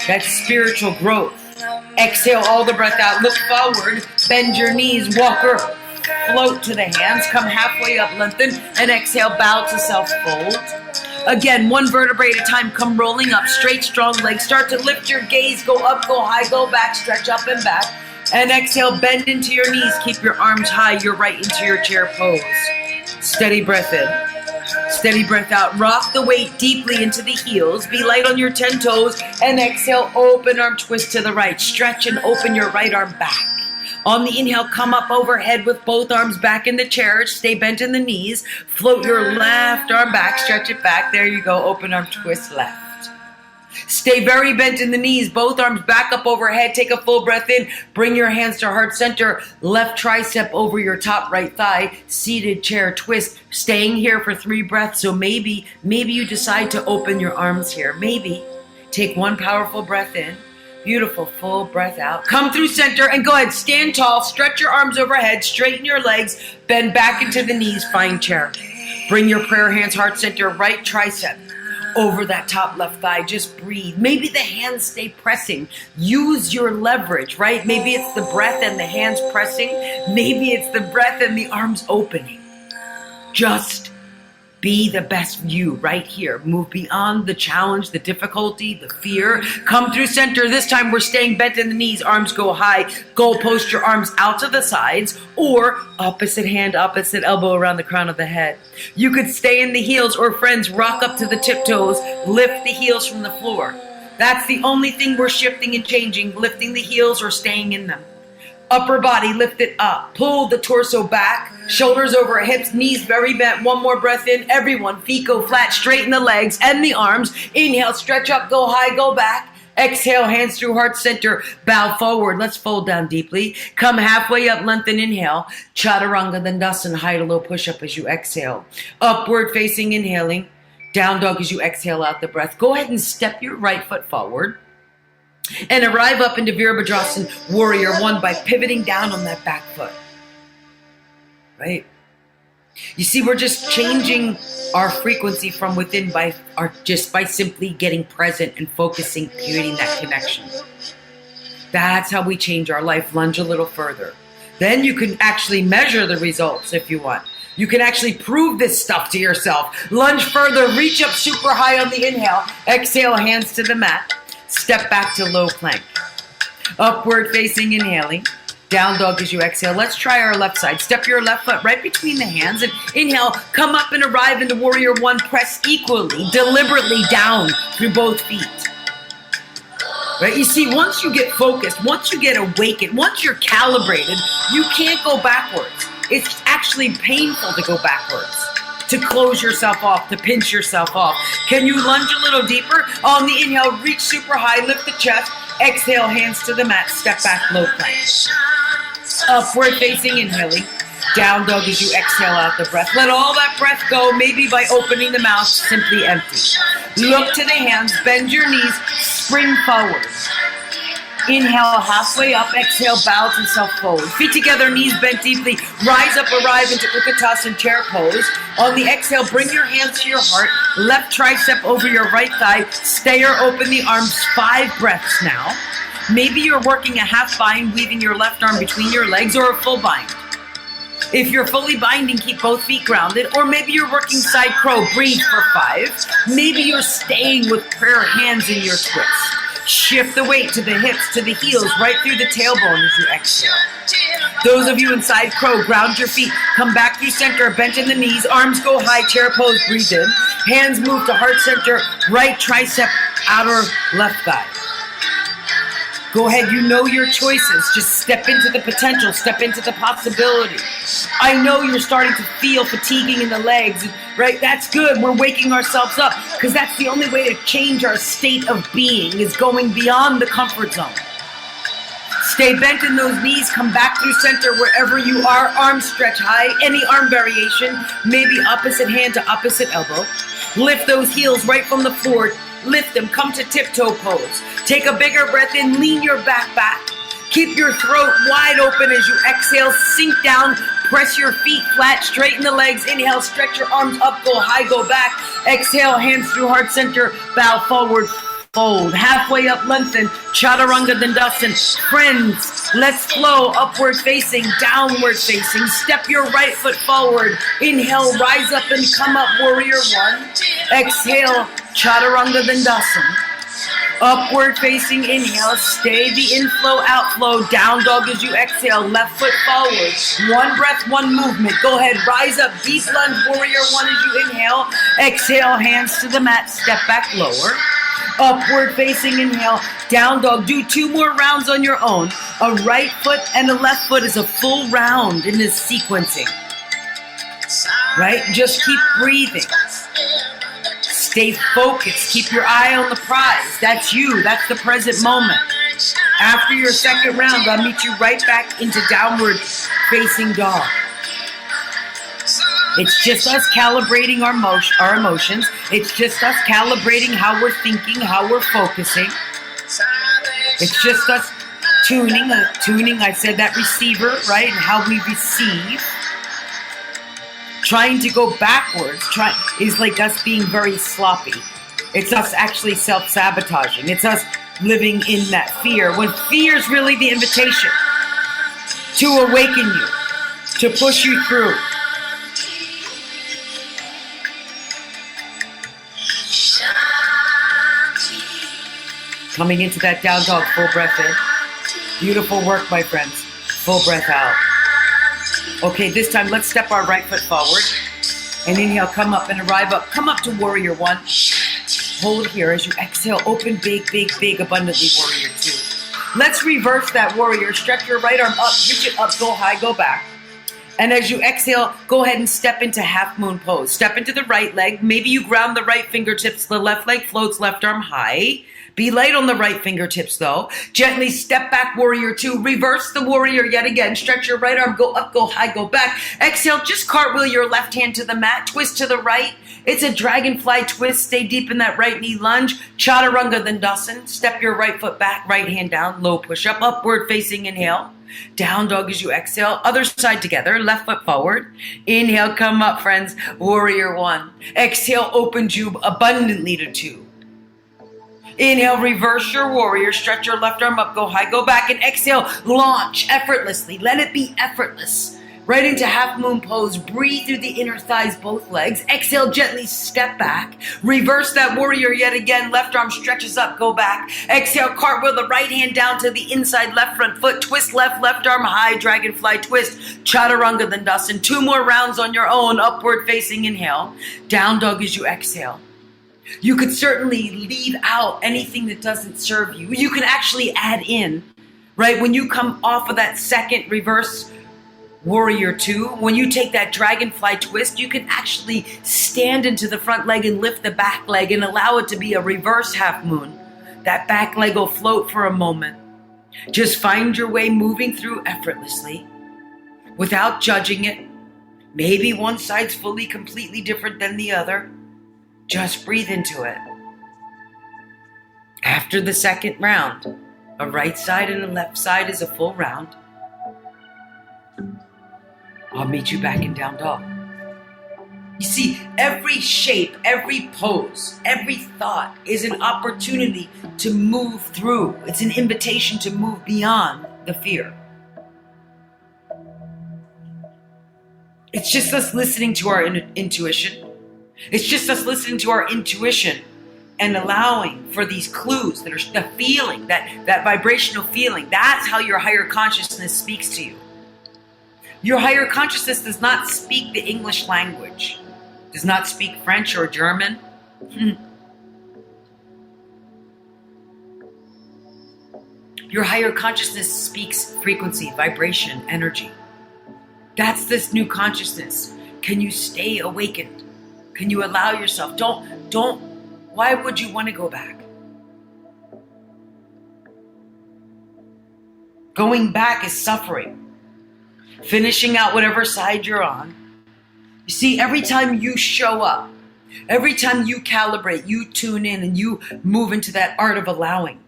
[SPEAKER 2] that spiritual growth. Exhale all the breath out. Look forward. Bend your knees. Walk or float to the hands. Come halfway up. Lengthen. And exhale. Bow to self-fold. Again, one vertebrae at a time. Come rolling up. Straight, strong legs. Start to lift your gaze. Go up, go high, go back. Stretch up and back. And exhale. Bend into your knees. Keep your arms high. You're right into your chair pose. Steady breath in. Steady breath out. Rock the weight deeply into the heels. Be light on your 10 toes. And exhale, open arm twist to the right. Stretch and open your right arm back. On the inhale, come up overhead with both arms back in the chair. Stay bent in the knees. Float your left arm back. Stretch it back. There you go. Open arm twist left. Stay very bent in the knees. Both arms back up overhead. Take a full breath in. Bring your hands to heart center. Left tricep over your top right thigh. Seated chair twist. Staying here for 3 breaths. So maybe you decide to open your arms here. Maybe. Take one powerful breath in. Beautiful. Full breath out. Come through center and go ahead. Stand tall. Stretch your arms overhead. Straighten your legs. Bend back into the knees. Find chair. Bring your prayer hands heart center. Right tricep over that top left thigh. Just breathe. Maybe the hands stay pressing. Use your leverage, right? Maybe it's the breath and the hands pressing. Maybe it's the breath and the arms opening. Just be the best you right here. Move beyond the challenge, the difficulty, the fear. Come through center. This time we're staying bent in the knees. Arms go high. Goal post your arms out to the sides or opposite hand, opposite elbow around the crown of the head. You could stay in the heels or friends, rock up to the tiptoes. Lift the heels from the floor. That's the only thing we're shifting and changing, lifting the heels or staying in them. Upper body, lift it up. Pull the torso back. Shoulders over hips, knees very bent. One more breath in. Everyone, feet go flat. Straighten the legs and the arms. Inhale, stretch up, go high, go back. Exhale, hands through heart center. Bow forward. Let's fold down deeply. Come halfway up, lengthen, inhale. Chaturanga Dandasana, high to low push-up as you exhale. Upward facing, inhaling. Down dog as you exhale out the breath. Go ahead and step your right foot forward. And arrive up into Virabhadrasana Warrior 1 by pivoting down on that back foot. Right? You see, we're just changing our frequency from within by simply getting present and focusing, creating that connection. That's how we change our life. Lunge a little further. Then you can actually measure the results if you want. You can actually prove this stuff to yourself. Lunge further, reach up super high on the inhale. Exhale, hands to the mat. Step back to low plank. Upward facing, inhaling. Down dog as you exhale. Let's try our left side. Step your left foot right between the hands and inhale. Come up and arrive into Warrior 1. Press equally, deliberately down through both feet. Right? You see, once you get focused, once you get awakened, once you're calibrated, you can't go backwards. It's actually painful to go backwards, to close yourself off, to pinch yourself off. Can you lunge a little deeper? On the inhale, reach super high, lift the chest. Exhale, hands to the mat, step back, low plank. Upward facing, inhaling. Down dog as you exhale out the breath. Let all that breath go, maybe by opening the mouth, simply empty. Look to the hands, bend your knees, spring forward. Inhale, halfway up. Exhale, bow to self-fold. Feet together, knees bent deeply. Rise up, arrive into Utkatasana chair pose. On the exhale, bring your hands to your heart. Left tricep over your right thigh. Stay or open the arms. 5 breaths now. Maybe you're working a half bind, weaving your left arm between your legs, or a full bind. If you're fully binding, keep both feet grounded, or maybe you're working side crow, breathe for 5. Maybe you're staying with prayer hands in your twist. Shift the weight to the hips, to the heels, right through the tailbone as you exhale. Those of you in side crow, ground your feet, come back through center, bent in the knees, arms go high, chair pose, breathe in. Hands move to heart center, right tricep, outer left thigh. Go ahead, you know your choices. Just step into the potential, step into the possibility. I know you're starting to feel fatiguing in the legs, right? That's good. We're waking ourselves up because that's the only way to change our state of being is going beyond the comfort zone. Stay bent in those knees, come back through center wherever you are, arms stretch high, any arm variation, maybe opposite hand to opposite elbow. Lift those heels right from the floor. Lift them, come to tiptoe pose. Take a bigger breath in, lean your back. Keep your throat wide open as you exhale, sink down, press your feet flat, straighten the legs. Inhale, stretch your arms up, go high, go back. Exhale, hands through heart center, bow forward, fold. Halfway up, lengthen, chaturanga dandasana. Friends, let's flow, upward facing, downward facing. Step your right foot forward. Inhale, rise up and come up, warrior 1. Exhale, chaturanga dandasana. Upward facing inhale, stay the inflow, outflow, down dog as you exhale, left foot forward. One breath, one movement. Go ahead, rise up, deep lunge, warrior 1 as you inhale. Exhale, hands to the mat, step back lower. Upward facing inhale, down dog. Do 2 more rounds on your own. A right foot and a left foot is a full round in this sequencing. Right? Just keep breathing. Stay focused. Keep your eye on the prize. That's you. That's the present moment. After your second round, I'll meet you right back into downward facing dog. It's just us calibrating our emotions. It's just us calibrating how we're thinking, how we're focusing. It's just us tuning, I said that receiver, right? And how we receive. Trying to go backwards is like us being very sloppy. It's us actually self-sabotaging. It's us living in that fear, when fear is really the invitation to awaken you, to push you through. Coming into that down dog, full breath in. Beautiful work, my friends. Full breath out. Okay, this time let's step our right foot forward. And inhale, come up and arrive up. Come up to warrior 1. Hold here as you exhale. Open big, abundantly, warrior 2. Let's reverse that warrior. Stretch your right arm up, reach it up, go high, go back. And as you exhale, go ahead and step into half moon pose. Step into the right leg. Maybe you ground the right fingertips. The left leg floats, left arm high. Be light on the right fingertips though. Gently step back, warrior 2. Reverse the warrior yet again. Stretch your right arm, go up, go high, go back. Exhale, just cartwheel your left hand to the mat. Twist to the right. It's a dragonfly twist. Stay deep in that right knee lunge. Chaturanga dandasana. Step your right foot back, right hand down. Low push up, upward facing inhale. Down dog as you exhale. Other side together. Left foot forward. Inhale, come up, friends. Warrior 1. Exhale, open jube abundantly to 2. Inhale, reverse your warrior. Stretch your left arm up, go high, go back. And exhale, launch effortlessly. Let it be effortless. Right into half moon pose. Breathe through the inner thighs, both legs. Exhale, gently step back. Reverse that warrior yet again. Left arm stretches up, go back. Exhale, cartwheel the right hand down to the inside left front foot. Twist left arm high, dragonfly twist. Chaturanga dandasana. 2 more rounds on your own. Upward facing inhale. Down dog as you exhale. You could certainly leave out anything that doesn't serve you. You can actually add in, right? When you come off of that second reverse warrior 2, when you take that dragonfly twist, you can actually stand into the front leg and lift the back leg and allow it to be a reverse half moon. That back leg will float for a moment. Just find your way moving through effortlessly without judging it. Maybe one side's fully, completely different than the other. Just breathe into it. After the second round, a right side and a left side is a full round. I'll meet you back in down dog. You see, every shape, every pose, every thought is an opportunity to move through. It's an invitation to move beyond the fear. It's just us listening to our intuition. It's just us listening to our intuition and allowing for these clues that are the feeling, that vibrational feeling. That's how your higher consciousness speaks to you. Your higher consciousness does not speak the English language, does not speak French or German. Your higher consciousness speaks frequency, vibration, energy. That's this new consciousness. Can you stay awakened? Can you allow yourself? Why would you want to go back? Going back is suffering. Finishing out whatever side you're on. You see, every time you show up, every time you calibrate, you tune in and you move into that art of allowing,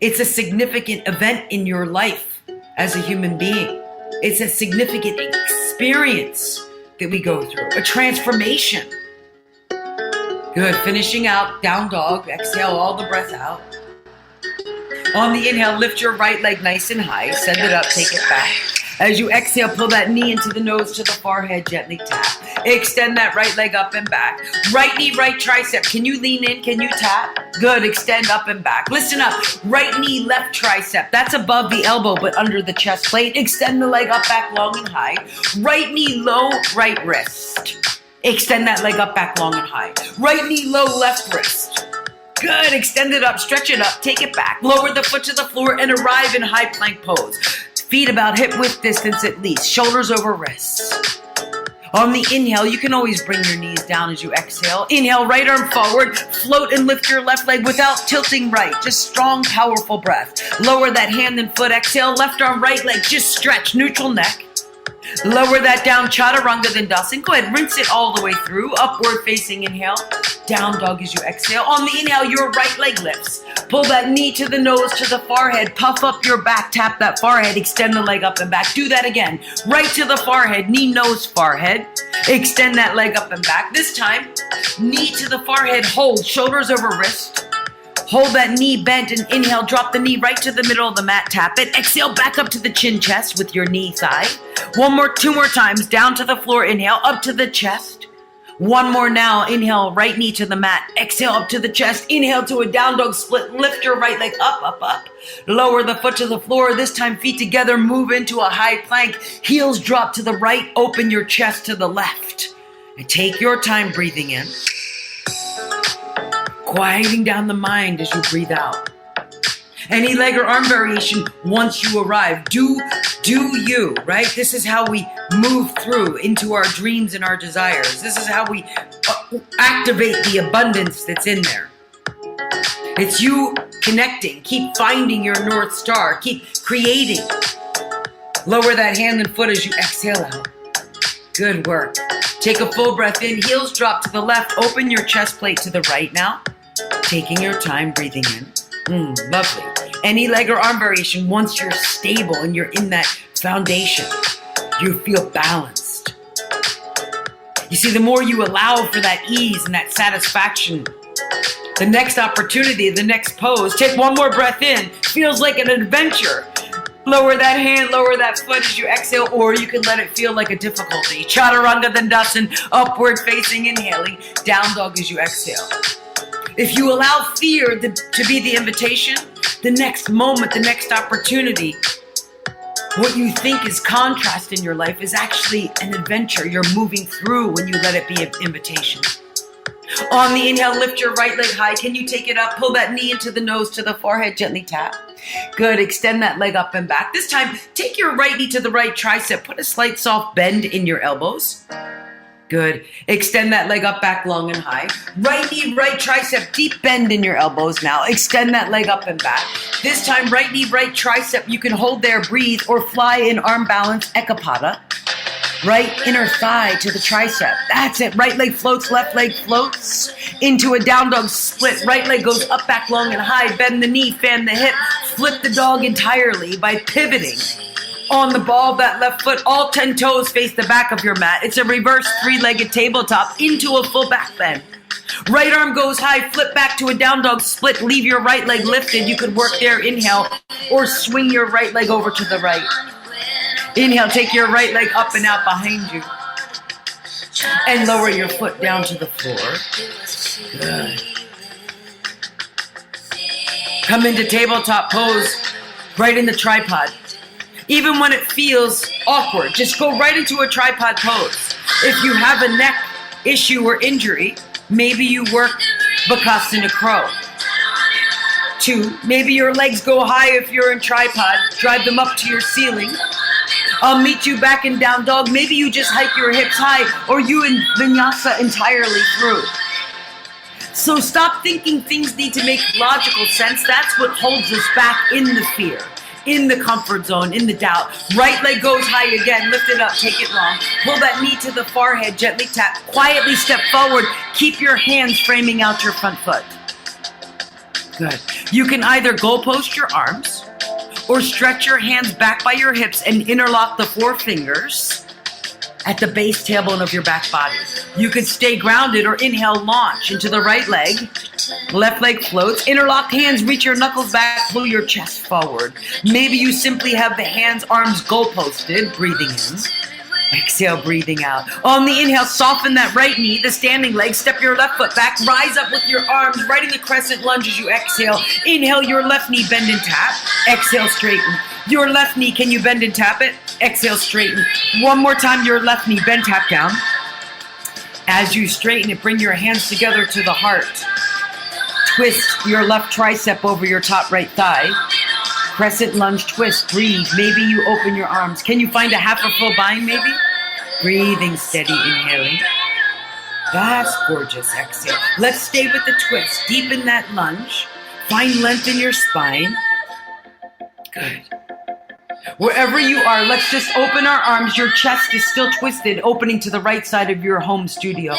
[SPEAKER 2] it's a significant event in your life as a human being. It's a significant experience that we go through, a transformation. Good. Finishing out, down dog. Exhale all the breath out. On the inhale, lift your right leg nice and high. Send it up, take it back. As you exhale, pull that knee into the nose to the forehead, gently tap. Extend that right leg up and back. Right knee, right tricep. Can you lean in? Can you tap? Good. Extend up and back. Listen up. Right knee, left tricep. That's above the elbow, but under the chest plate. Extend the leg up, back, long and high. Right knee, low, right wrist. Extend that leg up, back, long and high. Right knee, low, left wrist. Good. Extend it up, stretch it up, take it back. Lower the foot to the floor and arrive in high plank pose. Feet about hip width distance at least. Shoulders over wrists. On the inhale, you can always bring your knees down as you exhale. Inhale, right arm forward. Float and lift your left leg without tilting right. Just strong, powerful breath. Lower that hand and foot. Exhale, left arm, right leg. Just stretch, neutral neck. Lower that down, chaturanga dandasana. Go ahead, rinse it all the way through. Upward facing inhale. Down dog as you exhale. On the inhale, your right leg lifts. Pull that knee to the nose, to the forehead. Puff up your back, tap that forehead. Extend the leg up and back. Do that again. Right to the forehead, knee, nose, forehead. Extend that leg up and back. This time, knee to the forehead, hold. Shoulders over wrist. Hold that knee bent and inhale, drop the knee right to the middle of the mat, tap it. Exhale, back up to the chin chest with your knee thigh. Two more times, down to the floor, inhale, up to the chest. One more now, inhale, right knee to the mat. Exhale, up to the chest. Inhale to a down dog split. Lift your right leg up, up, up. Lower the foot to the floor. This time, feet together, move into a high plank. Heels drop to the right, open your chest to the left. And take your time breathing in. Quieting down the mind as you breathe out. Any leg or arm variation once you arrive. Do you, right? This is how we move through into our dreams and our desires. This is how we activate the abundance that's in there. It's you connecting. Keep finding your North Star. Keep creating. Lower that hand and foot as you exhale out. Good work. Take a full breath in. Heels drop to the left. Open your chest plate to the right now. Taking your time, breathing in. Lovely. Any leg or arm variation, once you're stable and you're in that foundation, you feel balanced. You see, the more you allow for that ease and that satisfaction, the next opportunity, the next pose, take one more breath in, feels like an adventure. Lower that hand, lower that foot as you exhale, or you can let it feel like a difficulty. Chaturanga dandasana, upward facing, inhaling, down dog as you exhale. If you allow fear to be the invitation, the next moment, the next opportunity, what you think is contrast in your life is actually an adventure you're moving through when you let it be an invitation. On the inhale, lift your right leg high. Can you take it up? Pull that knee into the nose to the forehead, gently tap. Good. Extend that leg up and back. This time, take your right knee to the right tricep. Put a slight soft bend in your elbows. Good. Extend that leg up, back, long and high. Right knee, right tricep, deep bend in your elbows now. Extend that leg up and back. This time, right knee, right tricep. You can hold there, breathe, or fly in arm balance, ekapada. Right inner thigh to the tricep. That's it. Right leg floats, left leg floats into a down dog split. Right leg goes up, back, long and high. Bend the knee, fan the hip. Flip the dog entirely by pivoting. On the ball of that left foot, all 10 toes face the back of your mat. It's a reverse three-legged tabletop into a full back bend. Right arm goes high, flip back to a down dog split. Leave your right leg lifted. You could work there, inhale, or swing your right leg over to the right. Inhale, take your right leg up and out behind you. And lower your foot down to the floor. Good. Come into tabletop pose, right in the tripod. Even when it feels awkward, just go right into a tripod pose. If you have a neck issue or injury, maybe you work Bakasana Crow. 2, maybe your legs go high if you're in tripod, drive them up to your ceiling. I'll meet you back in down dog. Maybe you just hike your hips high, or you in vinyasa entirely through. So stop thinking things need to make logical sense. That's what holds us back in the fear, in the comfort zone, in the doubt. Right leg goes high again. Lift it up, take it long. Pull that knee to the forehead, gently tap. Quietly step forward. Keep your hands framing out your front foot. Good. You can either goal post your arms or stretch your hands back by your hips and interlock the 4 fingers at the base tailbone of your back body. You can stay grounded or inhale, launch into the right leg. Left leg floats. Interlock hands, reach your knuckles back, pull your chest forward. Maybe you simply have the hands, arms goal posted, breathing in. Exhale, breathing out. On the inhale, soften that right knee, the standing leg. Step your left foot back. Rise up with your arms right in the crescent lunge as you exhale. Inhale, your left knee, bend and tap. Exhale, straighten. Your left knee, can you bend and tap it? Exhale, straighten. One more time, your left knee, bend, tap down. As you straighten it, bring your hands together to the heart. Twist your left tricep over your top right thigh. Crescent lunge twist, breathe. Maybe you open your arms. Can you find a half or full bind maybe? Breathing steady, inhaling. That's gorgeous, exhale. Let's stay with the twist. Deepen that lunge. Find length in your spine. Good. Wherever you are, let's just open our arms. Your chest is still twisted, opening to the right side of your home studio.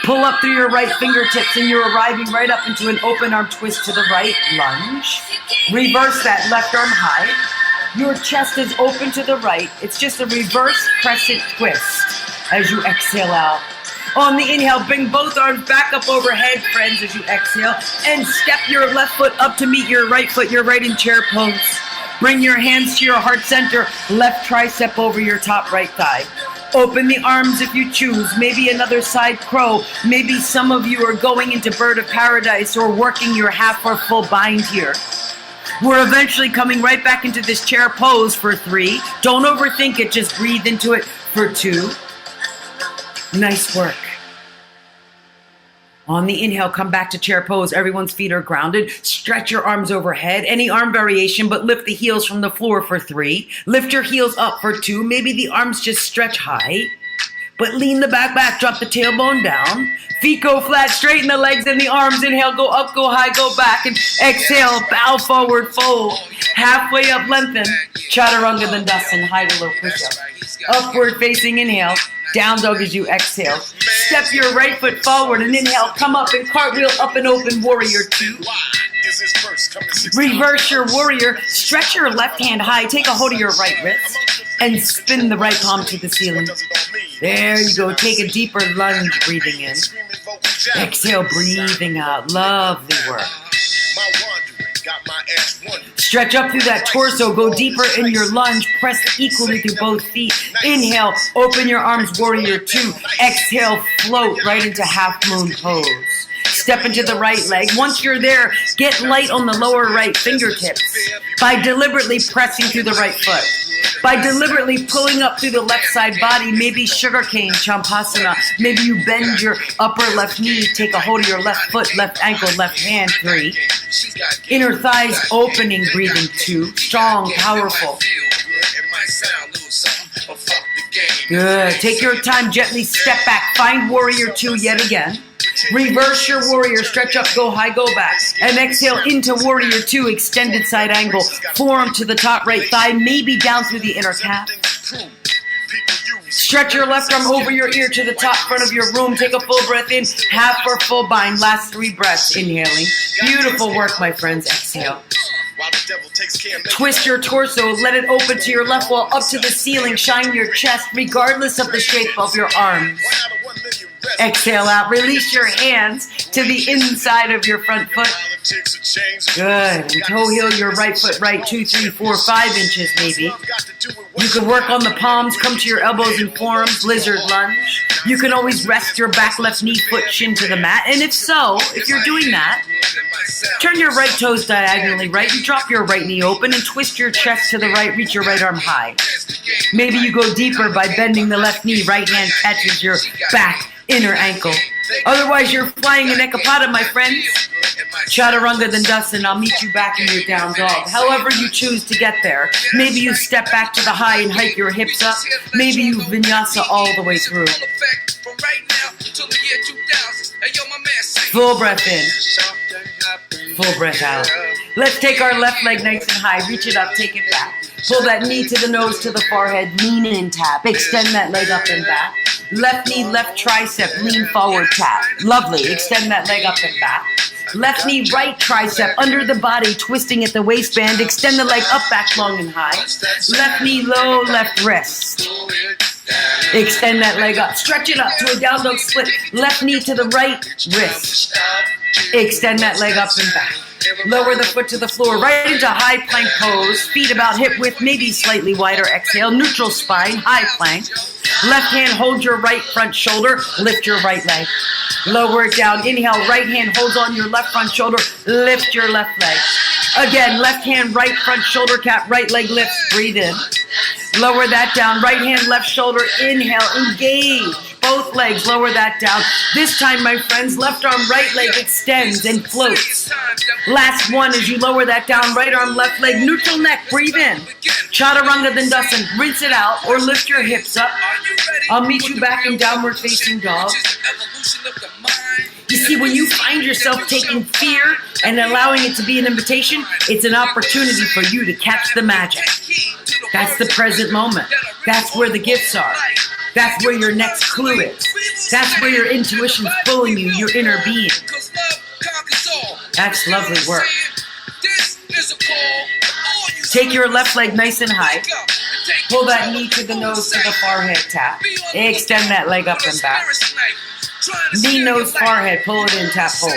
[SPEAKER 2] Pull up through your right fingertips and you're arriving right up into an open arm twist to the right lunge. Reverse that left arm high. Your chest is open to the right. It's just a reverse crescent twist as you exhale out. On the inhale, bring both arms back up overhead, friends, as you exhale. And step your left foot up to meet your right foot. You're right in chair pose. Bring your hands to your heart center. Left tricep over your top right thigh. Open the arms if you choose. Maybe another side crow. Maybe some of you are going into bird of paradise or working your half or full bind here. We're eventually coming right back into this chair pose for 3. Don't overthink it. Just breathe into it for 2. Nice work. On the inhale, come back to chair pose. Everyone's feet are grounded. Stretch your arms overhead. Any arm variation, but lift the heels from the floor for 3. Lift your heels up for 2. Maybe the arms just stretch high, but lean the back. Drop the tailbone down. Feet go flat. Straighten the legs and the arms. Inhale, go up, go high, go back. And exhale, bow forward, fold. Halfway up, lengthen. Chaturanga Dandasana, high to low push-up. Upward facing inhale. Down dog as you exhale. Step your right foot forward and inhale. Come up and cartwheel up and open warrior 2. Reverse your warrior. Stretch your left hand high. Take a hold of your right wrist and spin the right palm to the ceiling. There you go. Take a deeper lunge, breathing in. Exhale, breathing out. Lovely work. Stretch up through that torso. Go deeper in your lunge. Press equally through both feet. Inhale, open your arms, warrior 2. Exhale, float right into half moon pose. Step into the right leg. Once you're there, get light on the lower right fingertips by deliberately pressing through the right foot. By deliberately pulling up through the left side body, maybe sugarcane, champasana. Maybe you bend your upper left knee, take a hold of your left foot, left ankle, left hand, 3. Inner thighs opening, breathing 2. Strong, powerful. Good. Take your time, gently step back. Find warrior 2 yet again. Reverse your warrior, stretch up, go high, go back. And exhale into warrior 2, extended side angle. Forearm to the top right thigh, maybe down through the inner calf. Stretch your left arm over your ear to the top front of your room. Take a full breath in, half or full bind. Last 3 breaths, inhaling. Beautiful work, my friends. Exhale. Twist your torso, let it open to your left wall, up to the ceiling. Shine your chest, regardless of the shape of your arms. Exhale out. Release your hands to the inside of your front foot. Good. And toe heel your right foot right 2, 3, 4, 5 inches maybe. You can work on the palms. Come to your elbows and forearms. Lizard lunge. You can always rest your back left knee, foot, shin to the mat. And if you're doing that, turn your right toes diagonally right and drop your right knee open and twist your chest to the right, reach your right arm high. Maybe you go deeper by bending the left knee, right hand catches your back, inner ankle. Otherwise, you're flying an ekapada, my friends. Chaturanga Dandasana, I'll meet you back in your down dog. However you choose to get there. Maybe you step back to the high and hike your hips up. Maybe you vinyasa all the way through. Full breath in. Full breath out. Let's take our left leg nice and high. Reach it up, take it back. Pull that knee to the nose, to the forehead. Lean in, tap. Extend that leg up and back. Left knee, left tricep, lean forward, tap. Lovely. Extend that leg up and back. Left knee, right tricep, under the body, twisting at the waistband. Extend the leg up, back, long and high. Left knee, low, left wrist. Extend that leg up. Stretch it up to a down dog split. Left knee to the right wrist. Extend that leg up and back. Lower the foot to the floor, right into high plank pose. Feet about hip width, maybe slightly wider. Exhale, neutral spine, high plank. Left hand, hold your right front shoulder. Lift your right leg. Lower it down. Inhale, right hand holds on your left front shoulder. Lift your left leg. Again, left hand, right front shoulder cap, right leg lifts. Breathe in. Lower that down. Right hand, left shoulder. Inhale, engage. Both legs, lower that down. This time, my friends, left arm, right leg extends and floats. Last one as you lower that down. Right arm, left leg, neutral neck. Breathe in. Chaturanga Dandasana. Rinse it out or lift your hips up. I'll meet you back in downward facing dog. You see, when you find yourself taking fear and allowing it to be an invitation, it's an opportunity for you to catch the magic. That's the present moment. That's where the gifts are. That's where your next clue is. That's where your intuition's pulling you, your inner being. That's lovely work. Take your left leg nice and high. Pull that knee to the nose, to the forehead, tap. Extend that leg up and back. Knee, nose, forehead, pull it in, tap, hold.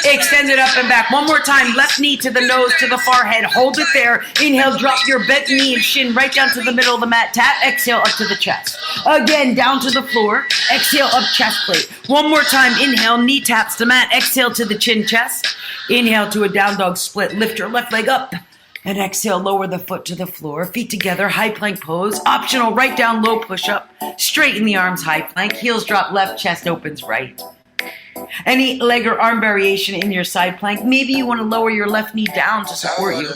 [SPEAKER 2] Extend it up and back. One more time. Left knee to the nose, to the forehead. Hold it there. Inhale, drop your bent knee and shin right down to the middle of the mat. Tap. Exhale, up to the chest. Again, down to the floor. Exhale, up chest plate. One more time. Inhale, knee taps the mat. Exhale to the chin, chest. Inhale to a down dog split. Lift your left leg up. And exhale, lower the foot to the floor. Feet together, high plank pose. Optional, right down, low push up. Straighten the arms, high plank. Heels drop left, chest opens right. Any leg or arm variation in your side plank. Maybe you want to lower your left knee down to support you.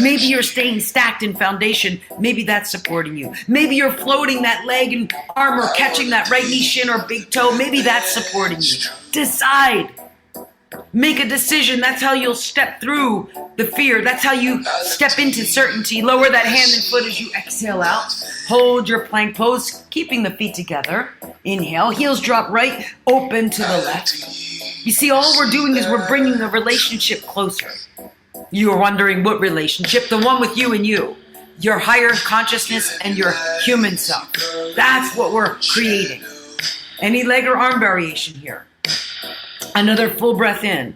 [SPEAKER 2] Maybe you're staying stacked in foundation. Maybe that's supporting you. Maybe you're floating that leg and arm or catching that right knee, shin, or big toe. Maybe that's supporting you. Decide. Make a decision. That's how you'll step through the fear. That's how you step into certainty. Lower that hand and foot as you exhale out. Hold your plank pose, keeping the feet together. Inhale, heels drop right, open to the left. You see, all we're doing is we're bringing the relationship closer. You are wondering what relationship? The one with you and you. Your higher consciousness and your human self. That's what we're creating. Any leg or arm variation here. Another full breath in.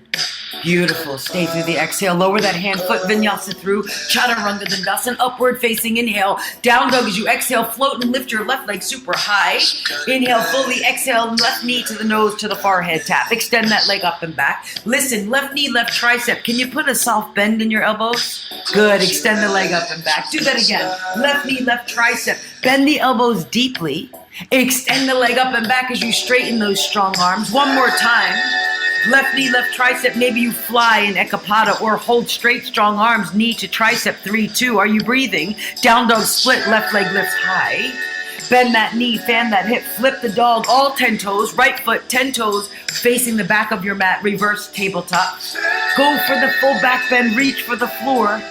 [SPEAKER 2] Beautiful. Stay through the exhale. Lower that hand, foot vinyasa through. Chaturanga Dandasana. Upward facing inhale. Down dog as you exhale. Float and lift your left leg super high. Inhale fully. Exhale. Left knee to the nose, to the forehead. Tap. Extend that leg up and back. Listen. Left knee, left tricep. Can you put a soft bend in your elbows? Good. Extend the leg up and back. Do that again. Left knee, left tricep. Bend the elbows deeply. Extend the leg up and back as you straighten those strong arms. One more time. Left knee, left tricep. Maybe you fly in ekapada or hold straight, strong arms, knee to tricep, 3, 2. Are you breathing? Down dog split, left leg lifts high. Bend that knee, fan that hip, flip the dog, all 10 toes, right foot, 10 toes, facing the back of your mat, reverse tabletop. Go for the full back bend, reach for the floor.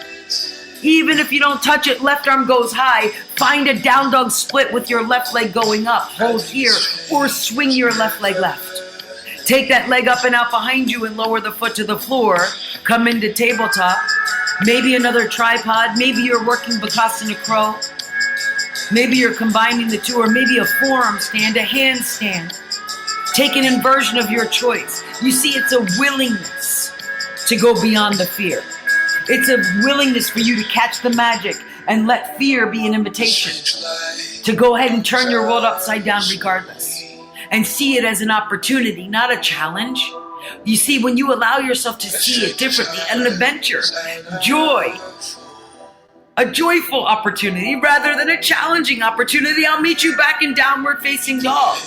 [SPEAKER 2] Even if you don't touch it, left arm goes high. Find a down dog split with your left leg going up. Hold here or swing your left leg left. Take that leg up and out behind you and lower the foot to the floor. Come into tabletop. Maybe another tripod. Maybe you're working Bakasana Crow. Maybe you're combining the two, or maybe a forearm stand, a handstand. Take an inversion of your choice. You see, it's a willingness to go beyond the fear. It's a willingness for you to catch the magic and let fear be an invitation to go ahead and turn your world upside down regardless, and see it as an opportunity, not a challenge. You see, when you allow yourself to see it differently, an adventure, joy, a joyful opportunity rather than a challenging opportunity, I'll meet you back in downward facing dog.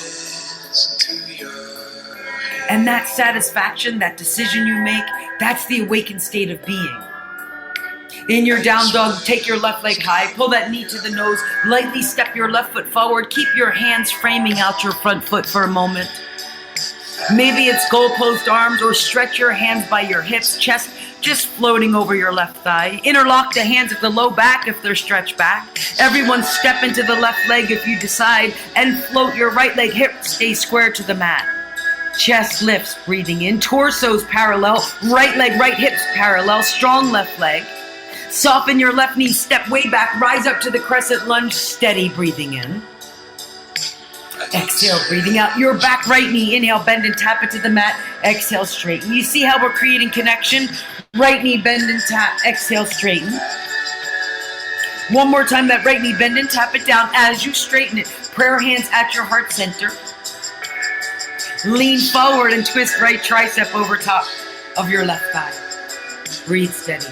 [SPEAKER 2] And that satisfaction, that decision you make, that's the awakened state of being. In your down dog, take your left leg high, pull that knee to the nose, lightly step your left foot forward, keep your hands framing out your front foot for a moment. Maybe it's goalpost arms, or stretch your hands by your hips, chest just floating over your left thigh. Interlock the hands at the low back if they're stretched back. Everyone step into the left leg if you decide, and float your right leg hip, stay square to the mat. Chest lifts, breathing in, torso's parallel, right leg, right hips parallel, strong left leg. Soften your left knee, step way back, rise up to the crescent lunge, steady breathing in. Exhale, breathing out your back right knee, inhale, bend and tap it to the mat, exhale, straighten. You see how we're creating connection? Right knee, bend and tap, exhale, straighten. One more time, that right knee, bend and tap it down as you straighten it. Prayer hands at your heart center. Lean forward and twist right tricep over top of your left thigh. Breathe steady.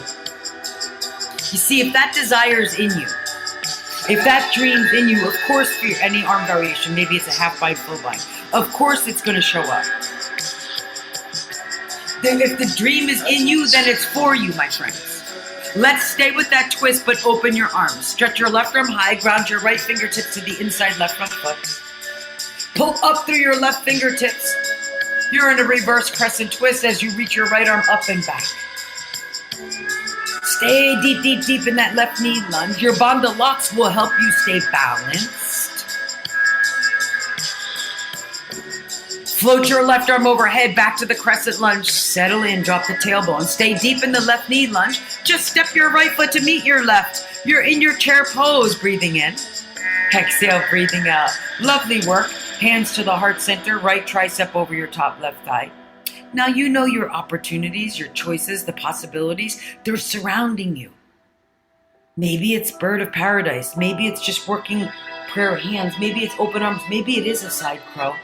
[SPEAKER 2] You see, if that desire is in you, if that dream's in you, of course, for any arm variation, maybe it's a half bind, full bind, of course it's going to show up. Then if the dream is in you, then it's for you, my friends. Let's stay with that twist, but open your arms. Stretch your left arm high, ground your right fingertips to the inside left front foot. Pull up through your left fingertips. You're in a reverse crescent twist as you reach your right arm up and back. Stay deep, deep, deep in that left knee lunge. Your Bandha locks will help you stay balanced. Float your left arm overhead back to the crescent lunge. Settle in, drop the tailbone. Stay deep in the left knee lunge. Just step your right foot to meet your left. You're in your chair pose, breathing in. Exhale, breathing out. Lovely work. Hands to the heart center, right tricep over your top left thigh. Now you know your opportunities, your choices, the possibilities, they're surrounding you. Maybe it's bird of paradise. Maybe it's just working prayer hands. Maybe it's open arms. Maybe it is a side crow.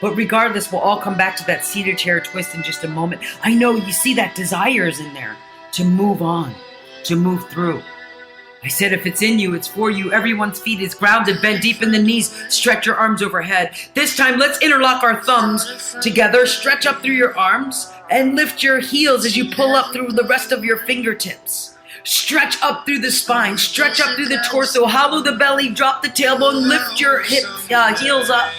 [SPEAKER 2] But regardless, we'll all come back to that seated chair twist in just a moment. I know you see that desire is in there to move on, to move through. I said if it's in you, it's for you. Everyone's feet is grounded, bend deep in the knees, stretch your arms overhead. This time, let's interlock our thumbs together, stretch up through your arms, and lift your heels as you pull up through the rest of your fingertips. Stretch up through the spine, stretch up through the torso, hollow the belly, drop the tailbone, lift your heels up.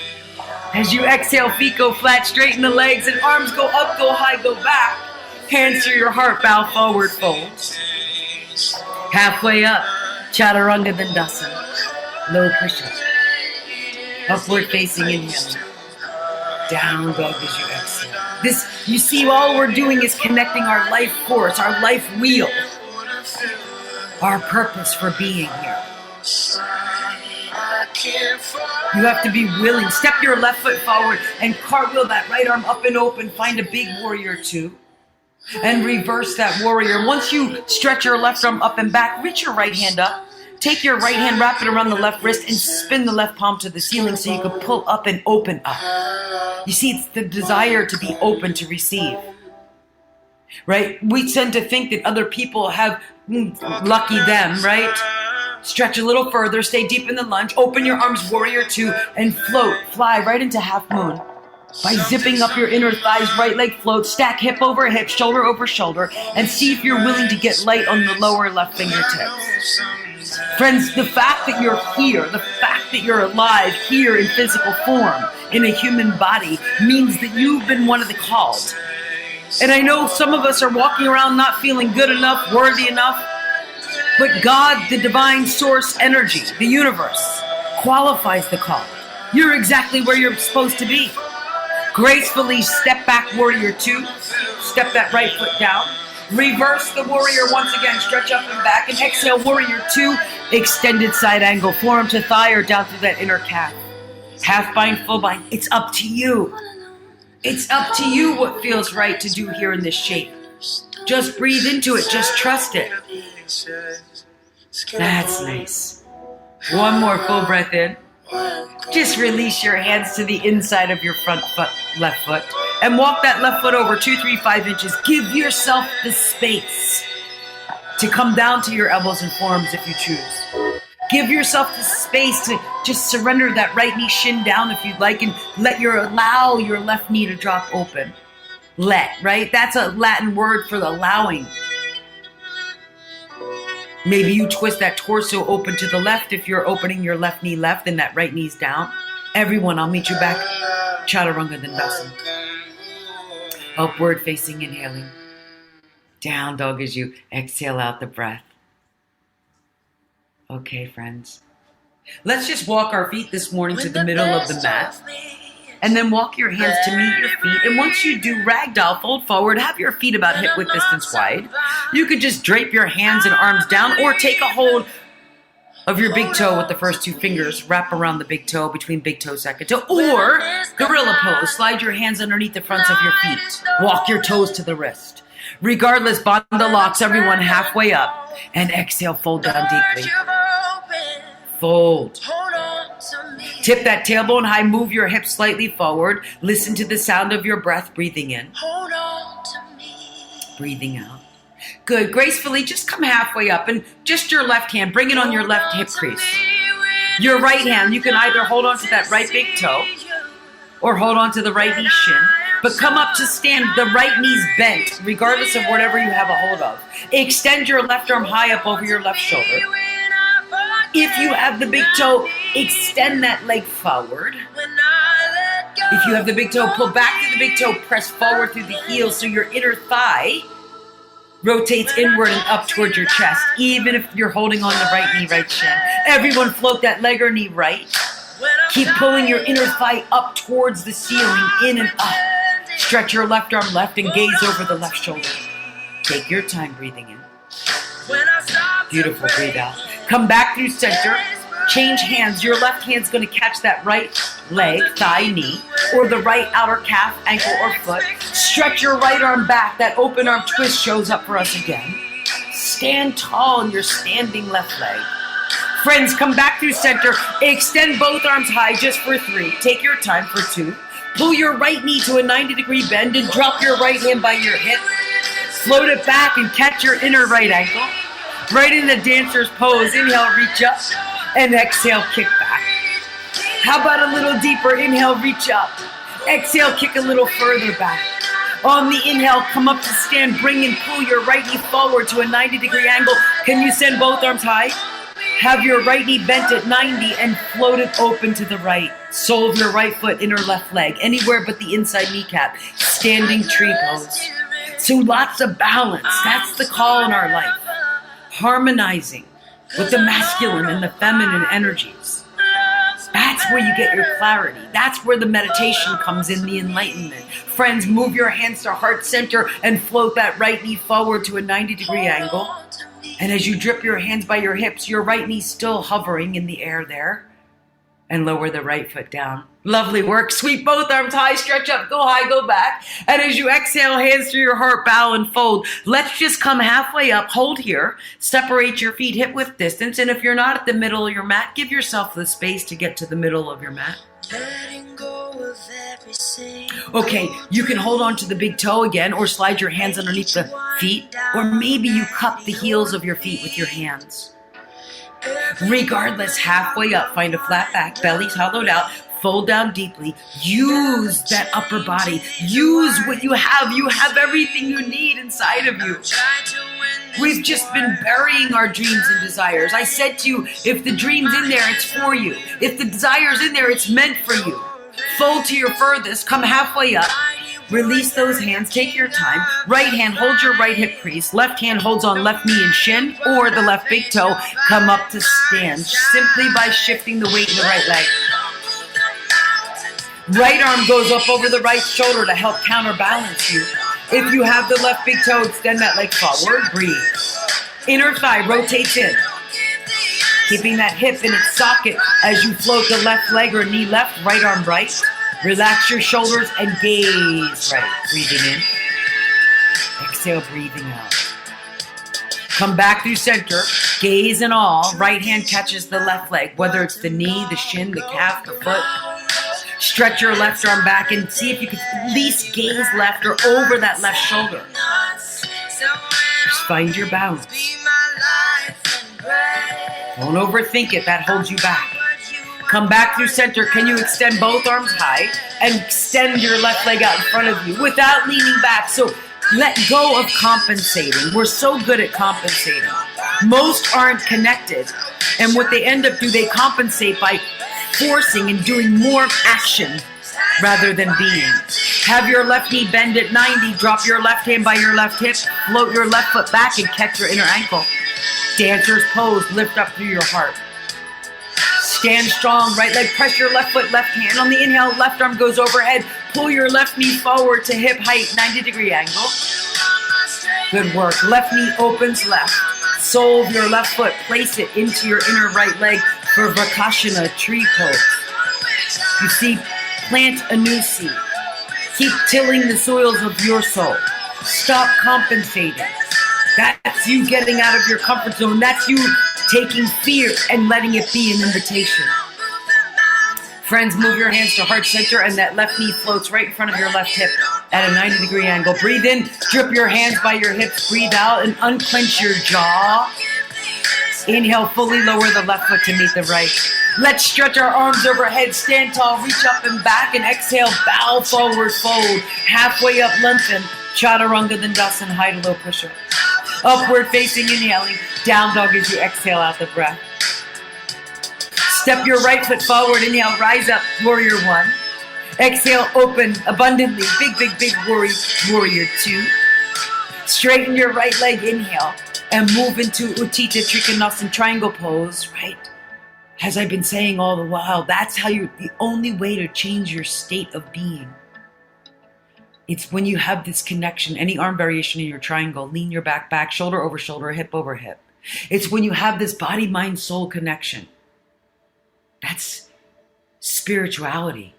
[SPEAKER 2] As you exhale, feet go flat, straighten the legs, and arms go up, go high, go back. Hands through your heart, bow forward, fold. Halfway up, Chaturanga Dandasana, low push-up. Upward facing inhale. Down dog as you exhale. This, you see, all we're doing is connecting our life force, our life wheel, our purpose for being here. You have to be willing. Step your left foot forward and cartwheel that right arm up and open. Find a big warrior two. And reverse that warrior. Once you stretch your left arm up and back, reach your right hand up. Take your right hand, wrap it around the left wrist, and spin the left palm to the ceiling so you can pull up and open up. You see, it's the desire to be open to receive. Right? We tend to think that other people have lucky them, right? Stretch a little further, stay deep in the lunge, open your arms, warrior two, and float, fly right into half moon. By zipping up your inner thighs, right leg float, stack hip over hip, shoulder over shoulder, and see if you're willing to get light on the lower left fingertips. Friends, the fact that you're here, the fact that you're alive here in physical form, in a human body, means that you've been one of the called. And I know some of us are walking around not feeling good enough, worthy enough, but God, the divine source energy, the universe, qualifies the call. You're exactly where you're supposed to be. Gracefully step back, warrior two. Step that right foot down. Reverse the warrior once again. Stretch up and back. And exhale, warrior two. Extended side angle. Forearm to thigh or down through that inner calf. Half bind, full bind. It's up to you. It's up to you what feels right to do here in this shape. Just breathe into it. Just trust it. That's nice. One more full breath in. Just release your hands to the inside of your front foot, left foot, and walk that left foot over 2, 3, 5 inches. Give yourself the space to come down to your elbows and forearms if you choose. Give yourself the space to just surrender that right knee shin down if you'd like, and allow your left knee to drop open. Right? That's a Latin word for the allowing. Maybe you twist that torso open to the left if you're opening your left knee left and that right knee's down. Everyone, I'll meet you back. Chaturanga Dandasana. Upward facing inhaling. Down dog as you exhale out the breath. Okay, friends. Let's just walk our feet this morning to the middle of the mat. And then walk your hands to meet your feet. And once you do ragdoll, fold forward, have your feet about hip width distance wide. You could just drape your hands and arms down, or take a hold of your big toe with the first 2 fingers. Wrap around the big toe, between big toe, second toe. Or gorilla pose. Slide your hands underneath the fronts of your feet. Walk your toes to the wrist. Regardless, bandha locks everyone halfway up. And exhale, fold down deeply. Fold. Tip that tailbone high, move your hips slightly forward. Listen to the sound of your breath, breathing in. Breathing out. Good. Gracefully, just come halfway up and just your left hand, bring it on your left hip crease. Your right hand, you can either hold on to that right big toe or hold on to the right knee shin. But come up to stand, the right knee's bent, regardless of whatever you have a hold of. Extend your left arm high up over your left shoulder. If you have the big toe, extend that leg forward. If you have the big toe, pull back to the big toe, press forward through the heel so your inner thigh rotates inward and up towards your chest, even if you're holding on the right knee, right shin. Everyone float that leg or knee right. Keep pulling your inner thigh up towards the ceiling, in and up. Stretch your left arm left and gaze over the left shoulder. Take your time breathing in. Beautiful, breathe out. Come back through center. Change hands. Your left hand's going to catch that right leg, thigh, knee, or the right outer calf, ankle, or foot. Stretch your right arm back. That open arm twist shows up for us again. Stand tall in your standing left leg. Friends, come back through center. Extend both arms high just for 3. Take your time for 2. Pull your right knee to a 90-degree bend and drop your right hand by your hip. Float it back and catch your inner right ankle. Right in the dancer's pose. Inhale, reach up. And exhale, kick back. How about a little deeper? Inhale, reach up. Exhale, kick a little further back. On the inhale, come up to stand. Bring and pull your right knee forward to a 90-degree angle. Can you send both arms high? Have your right knee bent at 90 and float it open to the right. Sole of your right foot, inner left leg. Anywhere but the inside kneecap. Standing tree pose. So lots of balance. That's the call in our life. Harmonizing with the masculine and the feminine energies. That's where you get your clarity. That's where the meditation comes in, the enlightenment. Friends, move your hands to heart center and float that right knee forward to a 90-degree angle. And as you drip your hands by your hips, your right knee still hovering in the air there. And lower the right foot down. Lovely work. Sweep both arms high, stretch up, go high, go back. And as you exhale, hands through your heart, bow and fold. Let's just come halfway up, hold here, separate your feet hip width distance. And if you're not at the middle of your mat, give yourself the space to get to the middle of your mat. Okay, you can hold on to the big toe again or slide your hands underneath the feet. Or maybe you cup the heels of your feet with your hands. Regardless, halfway up, find a flat back, belly's hollowed out, fold down deeply. Use that upper body. Use what you have. You have everything you need inside of you. We've just been burying our dreams and desires. I said to you, if the dream's in there, it's for you. If the desire's in there, it's meant for you. Fold to your furthest, come halfway up. Release those hands, take your time. Right hand holds your right hip crease. Left hand holds on left knee and shin or the left big toe. Come up to stand simply by shifting the weight in the right leg. Right arm goes up over the right shoulder to help counterbalance you. If you have the left big toe, extend that leg forward. Breathe. Inner thigh rotates in. Keeping that hip in its socket as you float the left leg or knee left, right arm right. Relax your shoulders and gaze right. Breathing in. Exhale, breathing out. Come back through center, gaze and all. Right hand catches the left leg, whether it's the knee, the shin, the calf, the foot. Stretch your left arm back and see if you can at least gaze left or over that left shoulder. Just find your balance. Don't overthink it, that holds you back. Come back through center. Can you extend both arms high and extend your left leg out in front of you without leaning back? So let go of compensating. We're so good at compensating. Most aren't connected. And what they end up doing, they compensate by forcing and doing more action rather than being. Have your left knee bend at 90. Drop your left hand by your left hip. Float your left foot back and catch your inner ankle. Dancer's pose. Lift up through your heart. Stand strong. Right leg. Press your left foot, left hand. On the inhale, left arm goes overhead. Pull your left knee forward to hip height, 90-degree angle. Good work. Left knee opens left. Sole of your left foot. Place it into your inner right leg for Vrikashana, tree pose. You see, plant a new seed. Keep tilling the soils of your soul. Stop compensating. That's you getting out of your comfort zone. That's you taking fear and letting it be an invitation. Friends, move your hands to heart center and that left knee floats right in front of your left hip at a 90-degree angle. Breathe in, drip your hands by your hips. Breathe out and unclench your jaw. Inhale, fully lower the left foot to meet the right. Let's stretch our arms overhead, stand tall, reach up and back, and exhale, bow forward, fold. Halfway up, lengthen. Chaturanga Dandasana, high to low push-up. Upward facing, inhaling. Down dog as you exhale out the breath. Step your right foot forward. Inhale, rise up, warrior one. Exhale, open abundantly. Big warrior two. Straighten your right leg, inhale, and move into Utthita Trikonasana triangle pose, right? As I've been saying all the while, that's how the only way to change your state of being. It's when you have this connection, any arm variation in your triangle, lean your back, shoulder over, hip over hip. It's when you have this body, mind, soul connection. That's spirituality.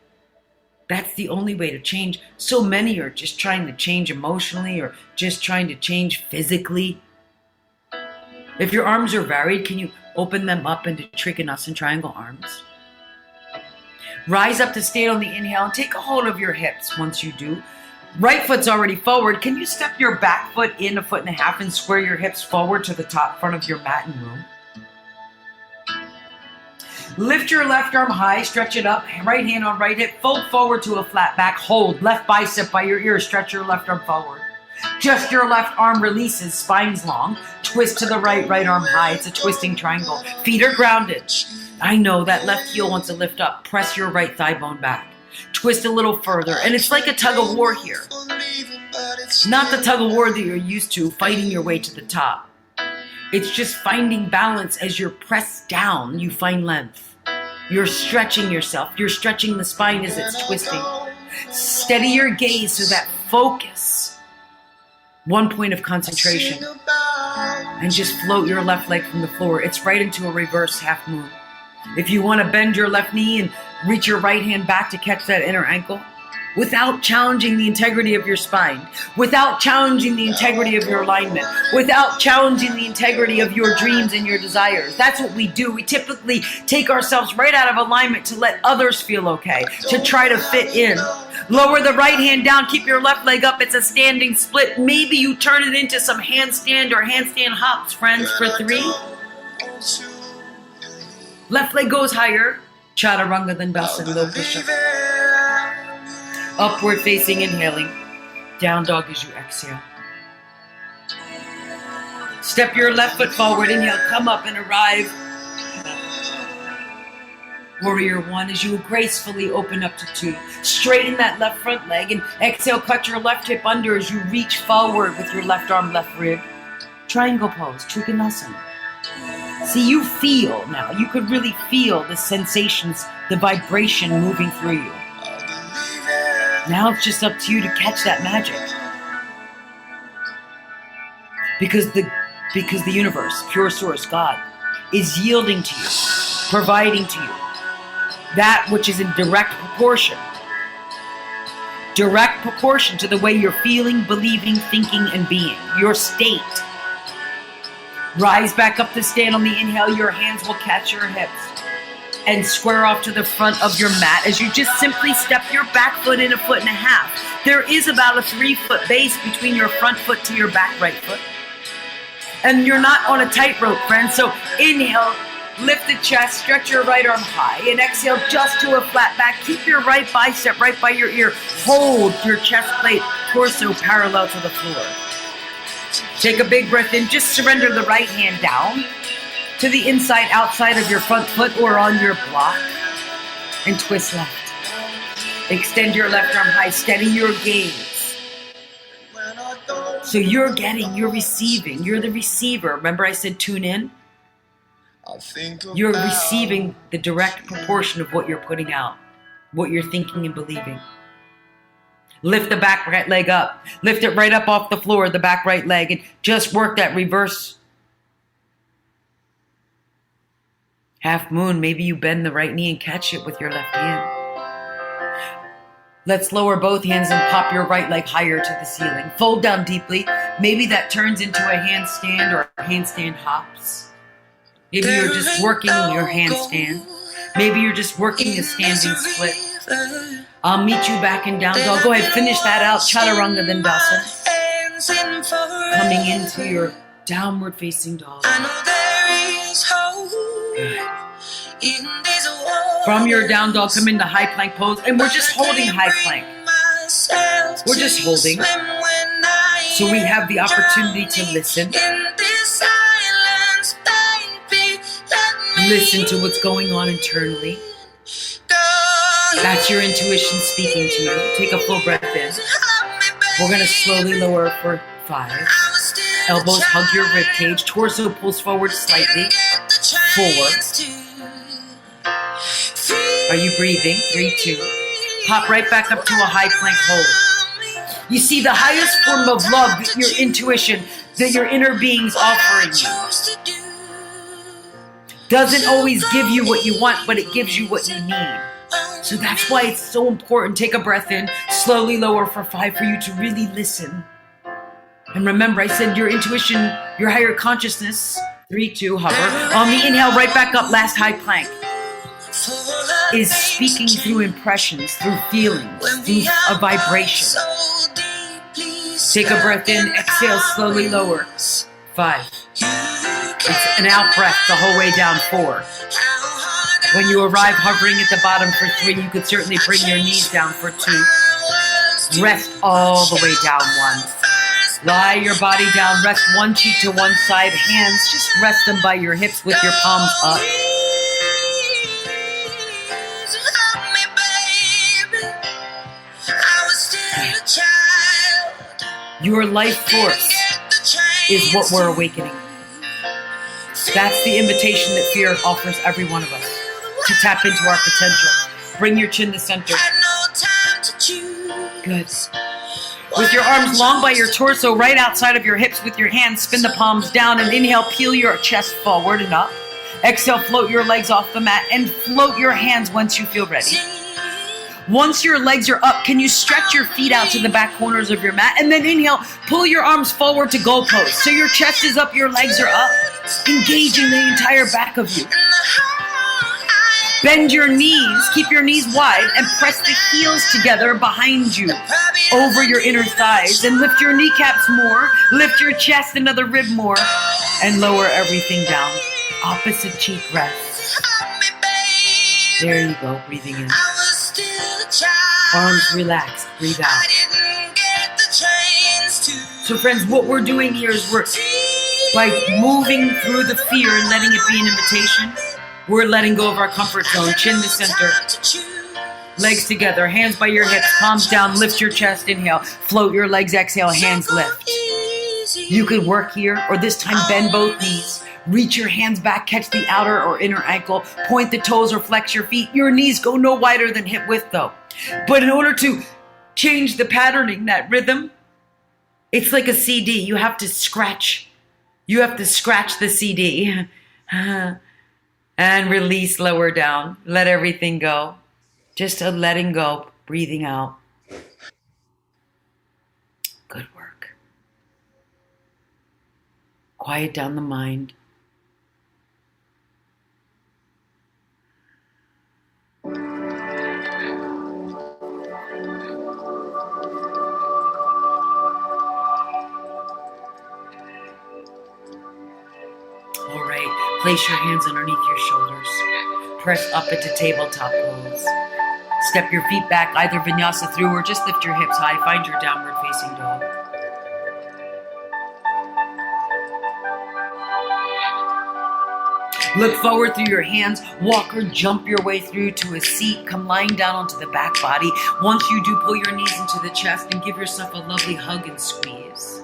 [SPEAKER 2] That's the only way to change. So many are just trying to change emotionally or just trying to change physically. If your arms are varied, can you open them up into Trikonasana triangle arms? Rise up to stand on the inhale and take a hold of your hips once you do. Right foot's already forward. Can you step your back foot in 1.5 feet and square your hips forward to the top front of your mat and room? Lift your left arm high, stretch it up, right hand on right hip, fold forward to a flat back, hold, left bicep by your ear, stretch your left arm forward. Just your left arm releases, spine's long, twist to the right, right arm high, it's a twisting triangle. Feet are grounded. I know that left heel wants to lift up, press your right thigh bone back. Twist a little further, and it's like a tug of war here. Not the tug of war that you're used to, fighting your way to the top. It's just finding balance. As you're pressed down, you find length. You're stretching yourself. You're stretching the spine as it's twisting. Steady your gaze so that focus. One point of concentration. And just float your left leg from the floor. It's right into a reverse half moon. If you want to bend your left knee and reach your right hand back to catch that inner ankle, without challenging the integrity of your spine, without challenging the integrity of your alignment, without challenging the integrity of your dreams and your desires. That's what we do. We typically take ourselves right out of alignment to let others feel okay, to try to fit in. Lower the right hand down, keep your left leg up. It's a standing split. Maybe you turn it into some handstand or handstand hops, friends, for 3. Left leg goes higher. Chaturanga Dandasana, low push-up. Upward facing, inhaling. Down dog as you exhale. Step your left foot forward. Inhale, come up and arrive. Warrior one as you gracefully open up to 2. Straighten that left front leg and exhale, cut your left hip under as you reach forward with your left arm, left rib. Triangle pose, Trikonasana. See, you feel now. You could really feel the sensations, the vibration moving through you. Now it's just up to you to catch that magic. Because the universe, pure source, God, is yielding to you, providing to you that which is in direct proportion to the way you're feeling, believing, thinking, and being, your state. Rise back up to stand on the inhale. Your hands will catch your hips and square off to the front of your mat as you just simply step your back foot in 1.5 feet. There is about a 3-foot base between your front foot to your back right foot. And you're not on a tightrope, friends. So inhale, lift the chest, stretch your right arm high, and exhale just to a flat back. Keep your right bicep right by your ear. Hold your chest plate, torso parallel to the floor. Take a big breath in. Just surrender the right hand down to the inside, outside of your front foot or on your block, and twist left. Extend your left arm high, steady your gaze. So you're receiving, you're the receiver. Remember I said tune in? You're receiving the direct proportion of what you're putting out, what you're thinking and believing. Lift the back right leg up. Lift it right up off the floor, the back right leg, and just work that reverse half moon. Maybe you bend the right knee and catch it with your left hand. Let's lower both hands and pop your right leg higher to the ceiling. Fold down deeply. Maybe that turns into a handstand or handstand hops. Maybe you're just working your handstand. Maybe you're just working a standing split. I'll meet you back in down dog. Go ahead, finish that out. Chaturanga Dandasana. Coming into your downward facing dog. From your down dog, come into high plank pose, and we're just holding high plank. We're just holding. So we have the opportunity to listen. Listen to what's going on internally. That's your intuition speaking to you. Take a full breath in. We're going to slowly lower for 5. Elbows hug your rib cage. Torso pulls forward slightly. 4. Are you breathing? 3, 2. Pop right back up to a high plank hold. You see, the highest form of love, your intuition, that your inner being's offering you, doesn't always give you what you want, but it gives you what you need. So that's why it's so important. Take a breath in, slowly lower for 5 for you to really listen. And remember, I said your intuition, your higher consciousness, 3, 2, hover. On the inhale, right back up, last high plank, is speaking through impressions, through feelings, through a vibration. Take a breath in, exhale, slowly lower. 5. It's an out breath the whole way down. 4. When you arrive hovering at the bottom for 3, you could certainly bring your knees down for 2. Rest all the way down 1. Lie your body down, rest one cheek to one side, hands, just rest them by your hips with your palms up. Your life force is what we're awakening. That's the invitation that fear offers every one of us, to tap into our potential. Bring your chin to center. Good. With your arms long by your torso, right outside of your hips with your hands, spin the palms down and inhale, peel your chest forward and up. Exhale, float your legs off the mat and float your hands once you feel ready. Once your legs are up, can you stretch your feet out to the back corners of your mat? And then inhale, pull your arms forward to goal pose. So your chest is up, your legs are up, engaging the entire back of you. Bend your knees, keep your knees wide, and press the heels together behind you, over your inner thighs, and lift your kneecaps more, lift your chest another rib more, and lower everything down. Opposite cheek rest. There you go, breathing in. Arms relaxed, breathe out. So friends, what we're doing here is we're, by moving through the fear and letting it be an invitation, we're letting go of our comfort zone, chin to center, legs together, hands by your hips, palms down, lift your chest, inhale, float your legs, exhale, hands lift. You could work here, or this time bend both knees, reach your hands back, catch the outer or inner ankle, point the toes or flex your feet. Your knees go no wider than hip width though. But in order to change the patterning, that rhythm, it's like a CD. You have to scratch. You have to scratch the CD. And release, lower down. Let everything go. Just a letting go, breathing out. Good work. Quiet down the mind. All right, place your hands underneath your shoulders. Press up into tabletop pose. Step your feet back, either vinyasa through or just lift your hips high. Find your downward facing dog. Look forward through your hands. Walk or jump your way through to a seat. Come lying down onto the back body. Once you do, pull your knees into the chest and give yourself a lovely hug and squeeze.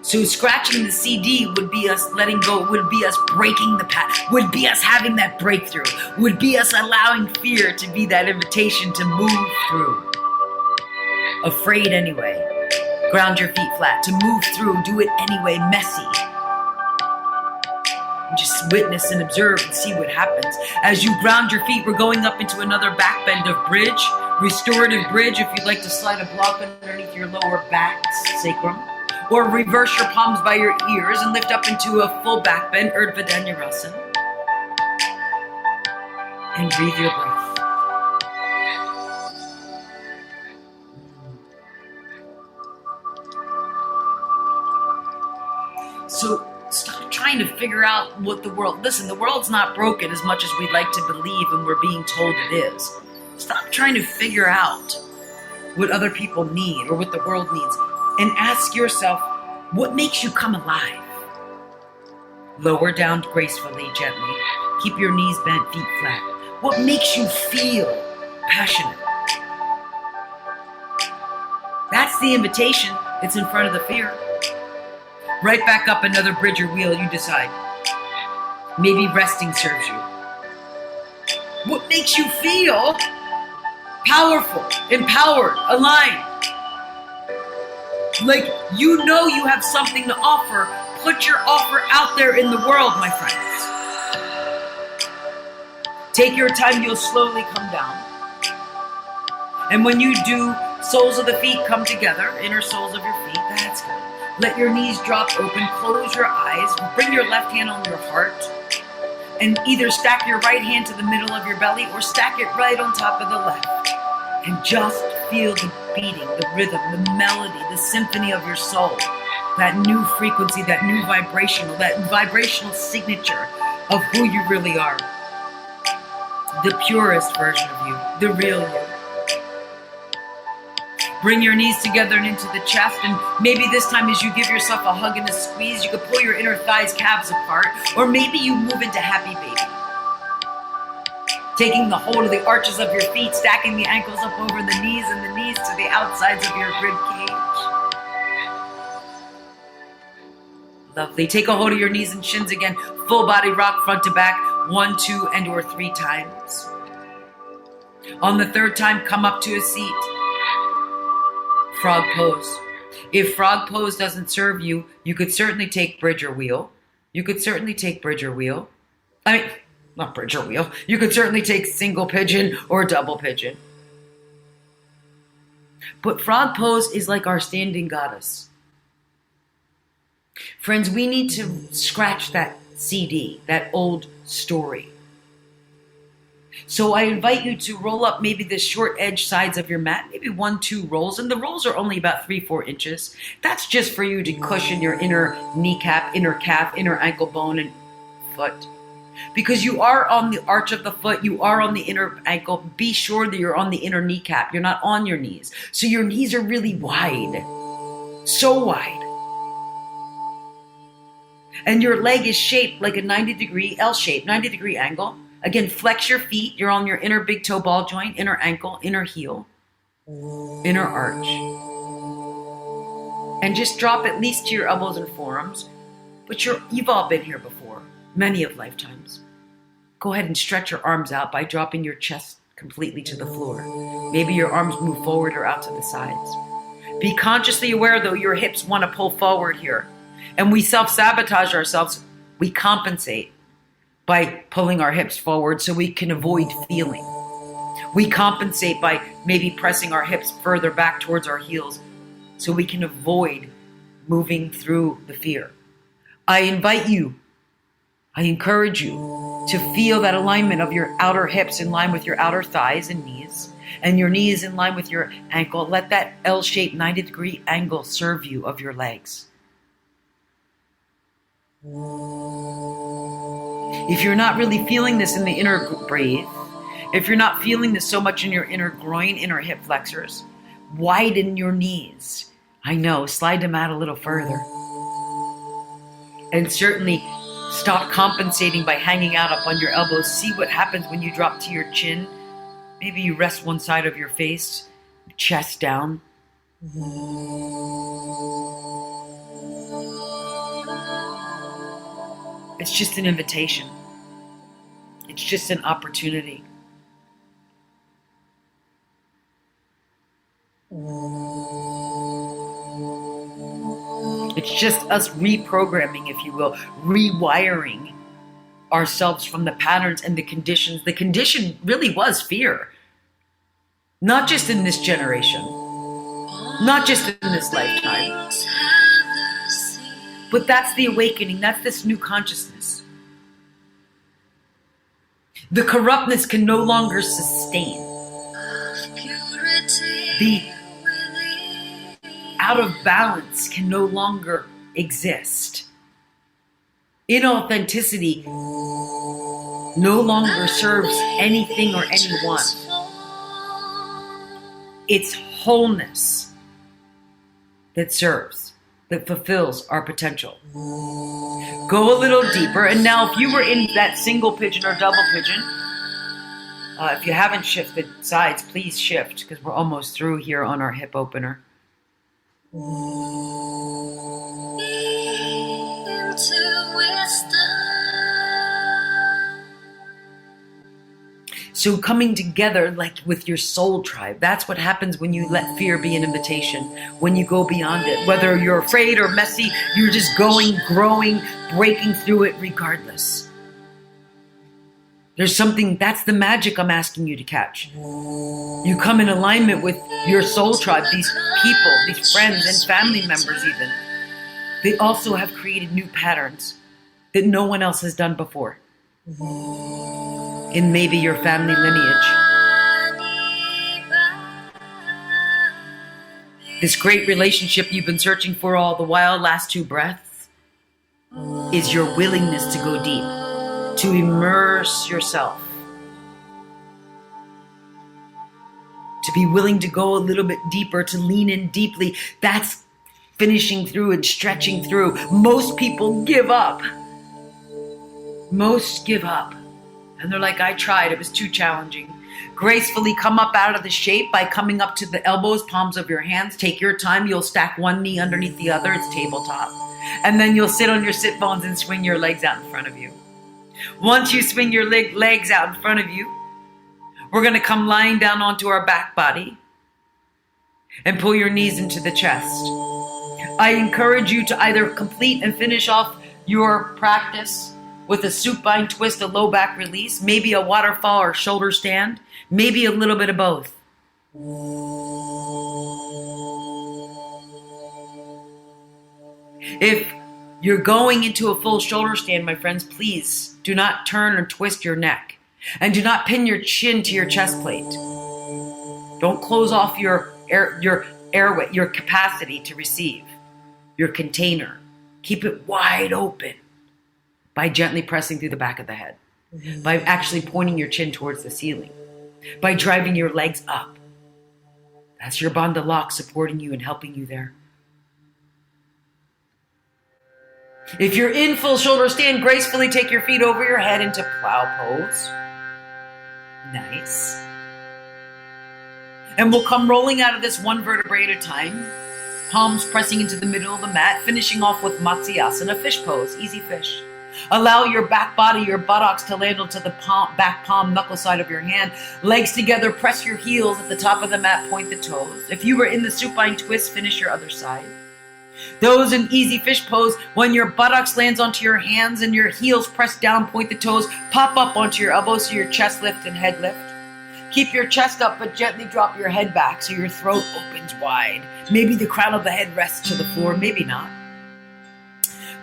[SPEAKER 2] So scratching the CD would be us letting go, would be us breaking the path, would be us having that breakthrough, would be us allowing fear to be that invitation to move through. Afraid anyway. Ground your feet flat. To move through, do it anyway, messy. Just witness and observe and see what happens. As you ground your feet, we're going up into another back bend of bridge, restorative bridge if you'd like to slide a block underneath your lower back, sacrum. Or reverse your palms by your ears and lift up into a full back bend, Urdhva Dhanurasana. And breathe your breath. So stop trying to figure out what the world, listen, the world's not broken as much as we'd like to believe and we're being told it is. Stop trying to figure out what other people need or what the world needs. And ask yourself, what makes you come alive? Lower down gracefully, gently. Keep your knees bent, feet flat. What makes you feel passionate? That's the invitation. It's in front of the fear. Right back up another bridge or wheel, you decide. Maybe resting serves you. What makes you feel powerful, empowered, aligned? Like you know you have something to offer. Put your offer out there in the world, my friends. Take your time, you'll slowly come down. And when you do, soles of the feet come together, inner soles of your feet, that's good. Let your knees drop open, close your eyes, bring your left hand on your heart, and either stack your right hand to the middle of your belly or stack it right on top of the left. And just feel the beating, the rhythm, the melody, the symphony of your soul. That new frequency, that new vibrational signature of who you really are. The purest version of you, the real you. Bring your knees together and into the chest, and maybe this time as you give yourself a hug and a squeeze, you could pull your inner thighs, calves apart, or maybe you move into happy baby. Taking the hold of the arches of your feet, stacking the ankles up over the knees and the knees to the outsides of your rib cage. Lovely. Take a hold of your knees and shins again. Full body rock front to back, 1, 2, and or 3 times. On the third time, come up to a seat. Frog pose. If frog pose doesn't serve you, you could certainly take bridge or wheel. You could certainly take bridge or wheel. Not bridge or wheel. You could certainly take single pigeon or double pigeon. But frog pose is like our standing goddess. Friends, we need to scratch that CD, that old story. So I invite you to roll up maybe the short edge sides of your mat, maybe 1, 2 rolls, and the rolls are only about 3, 4 inches. That's just for you to cushion your inner kneecap, inner calf, inner ankle bone, and foot. Because you are on the arch of the foot, you are on the inner ankle. Be sure that you're on the inner kneecap. You're not on your knees. So your knees are really wide. So wide. And your leg is shaped like a 90-degree L shape, 90-degree angle. Again, flex your feet. You're on your inner big toe ball joint, inner ankle, inner heel, inner arch. And just drop at least to your elbows and forearms. But you've all been here before, many of lifetimes. Go ahead and stretch your arms out by dropping your chest completely to the floor. Maybe your arms move forward or out to the sides. Be consciously aware, though, your hips want to pull forward here. And we self-sabotage ourselves. We compensate by pulling our hips forward so we can avoid feeling. We compensate by maybe pressing our hips further back towards our heels so we can avoid moving through the fear. I invite you, I encourage you to feel that alignment of your outer hips in line with your outer thighs and knees, and your knees in line with your ankle. Let that L-shaped 90-degree angle serve you of your legs. If you're not really feeling this in the inner breathe, if you're not feeling this so much in your inner groin, inner hip flexors, widen your knees. I know, slide them out a little further. And certainly stop compensating by hanging out up on your elbows. See what happens when you drop to your chin. Maybe you rest one side of your face, chest down. It's just an invitation. It's just an opportunity. It's just us reprogramming, if you will, rewiring ourselves from the patterns and the conditions. The condition really was fear. Not just in this generation, not just in this lifetime, but that's the awakening. That's this new consciousness. The corruptness can no longer sustain. The out of balance can no longer exist. Inauthenticity no longer serves anything or anyone. It's wholeness that serves, that fulfills our potential. Go a little deeper. And now if you were in that single pigeon or double pigeon, if you haven't shifted sides, please shift, because we're almost through here on our hip opener. So coming together like with your soul tribe, that's what happens when you let fear be an invitation, when you go beyond it. Whether you're afraid or messy, you're just going, growing, breaking through it regardless. There's something, that's the magic I'm asking you to catch. You come in alignment with your soul tribe, these people, these friends and family members even. They also have created new patterns that no one else has done before. In maybe your family lineage. This great relationship you've been searching for all the while, last two breaths, is your willingness to go deep, to immerse yourself, to be willing to go a little bit deeper, to lean in deeply. That's finishing through and stretching through. Most people give up. Most give up. And they're like, I tried, it was too challenging. Gracefully come up out of the shape by coming up to the elbows, palms of your hands. Take your time. You'll stack one knee underneath the other. It's tabletop. And then you'll sit on your sit bones and swing your legs out in front of you. Once you swing your legs out in front of you, we're going to come lying down onto our back body and pull your knees into the chest. I encourage you to either complete and finish off your practice with a supine twist, a low back release, maybe a waterfall or shoulder stand, maybe a little bit of both. If you're going into a full shoulder stand, my friends, please do not turn or twist your neck, and do not pin your chin to your chest plate. Don't close off your airway, your capacity to receive, your container. Keep it wide open by gently pressing through the back of the head, by actually pointing your chin towards the ceiling, by driving your legs up. That's your Bandha lock supporting you and helping you there. If you're in full shoulder stand, gracefully take your feet over your head into plow pose. Nice. And we'll come rolling out of this one vertebrae at a time. Palms pressing into the middle of the mat, finishing off with Matsyasana, fish pose, easy fish. Allow your back body, your buttocks to land onto the back palm, knuckle side of your hand. Legs together, press your heels at the top of the mat, point the toes. If you were in the supine twist, finish your other side. Those in easy fish pose, when your buttocks lands onto your hands and your heels press down, point the toes, pop up onto your elbows so your chest lift and head lift. Keep your chest up, but gently drop your head back so your throat opens wide. Maybe the crown of the head rests to the floor, maybe not.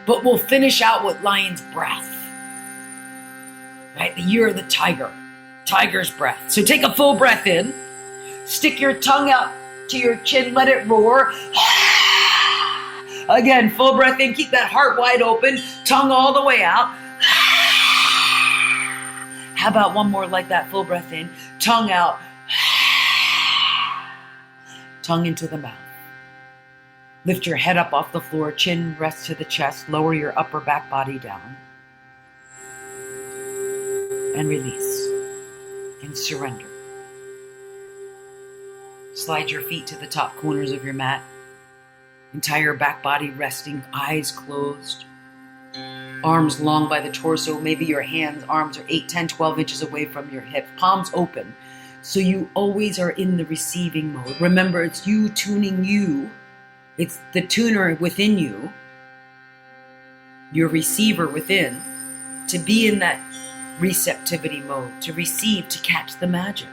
[SPEAKER 2] But we'll finish out with lion's breath. Right? The year of the tiger. Tiger's breath. So take a full breath in. Stick your tongue out to your chin. Let it roar. Again, full breath in. Keep that heart wide open. Tongue all the way out. How about one more like that? Full breath in. Tongue out. Tongue into the mouth. Lift your head up off the floor. Chin rests to the chest. Lower your upper back body down. And release. And surrender. Slide your feet to the top corners of your mat. Entire back body resting, eyes closed. Arms long by the torso. Maybe your arms are 8, 10, 12 inches away from your hips. Palms open. So you always are in the receiving mode. Remember, it's you tuning you. It's the tuner within you, your receiver within, to be in that receptivity mode, to receive, to catch the magic.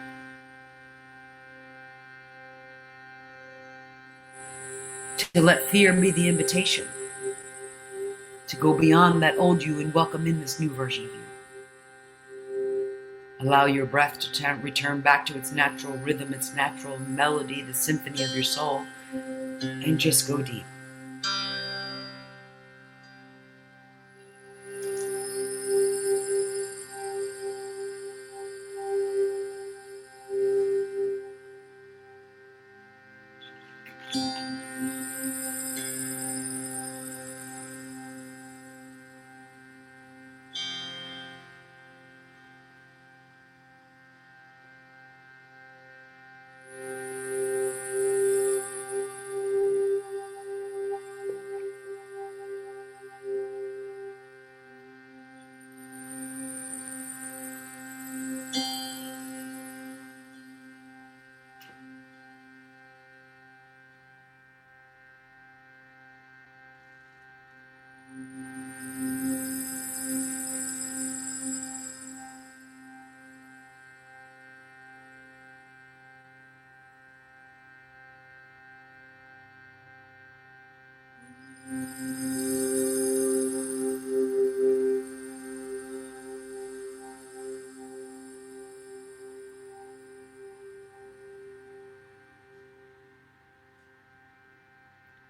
[SPEAKER 2] To let fear be the invitation. To go beyond that old you and welcome in this new version of you. Allow your breath to return back to its natural rhythm, its natural melody, the symphony of your soul, and just go deep.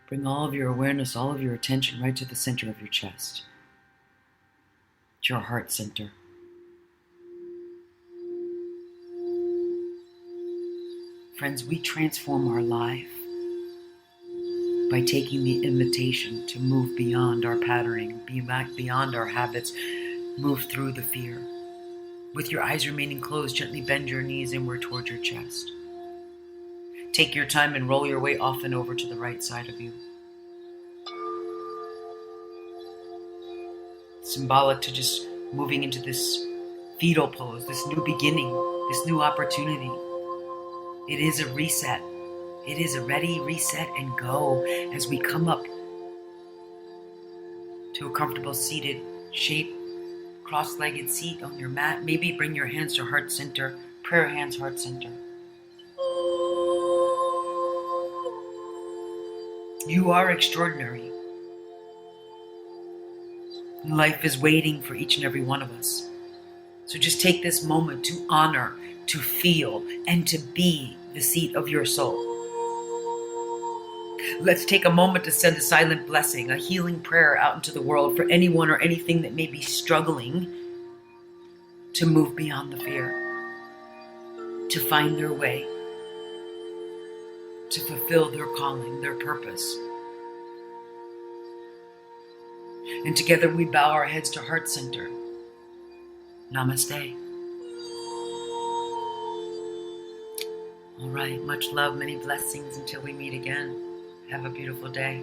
[SPEAKER 2] Bring all of your awareness, all of your attention right to the center of your chest, to your heart center. Friends, we transform our life by taking the invitation to move beyond our patterning, beyond our habits, move through the fear. With your eyes remaining closed, gently bend your knees inward towards your chest. Take your time and roll your weight off and over to the right side of you. Symbolic to just moving into this fetal pose, this new beginning, this new opportunity. It is a reset. It is a ready, reset, and go as we come up to a comfortable seated shape, cross-legged seat on your mat. Maybe bring your hands to heart center, prayer hands, heart center. You are extraordinary. Life is waiting for each and every one of us. So just take this moment to honor, to feel, and to be the seat of your soul. Let's take a moment to send a silent blessing, a healing prayer out into the world for anyone or anything that may be struggling to move beyond the fear, to find their way, to fulfill their calling, their purpose. And together we bow our heads to heart center. Namaste. All right, much love, many blessings until we meet again. Have a beautiful day.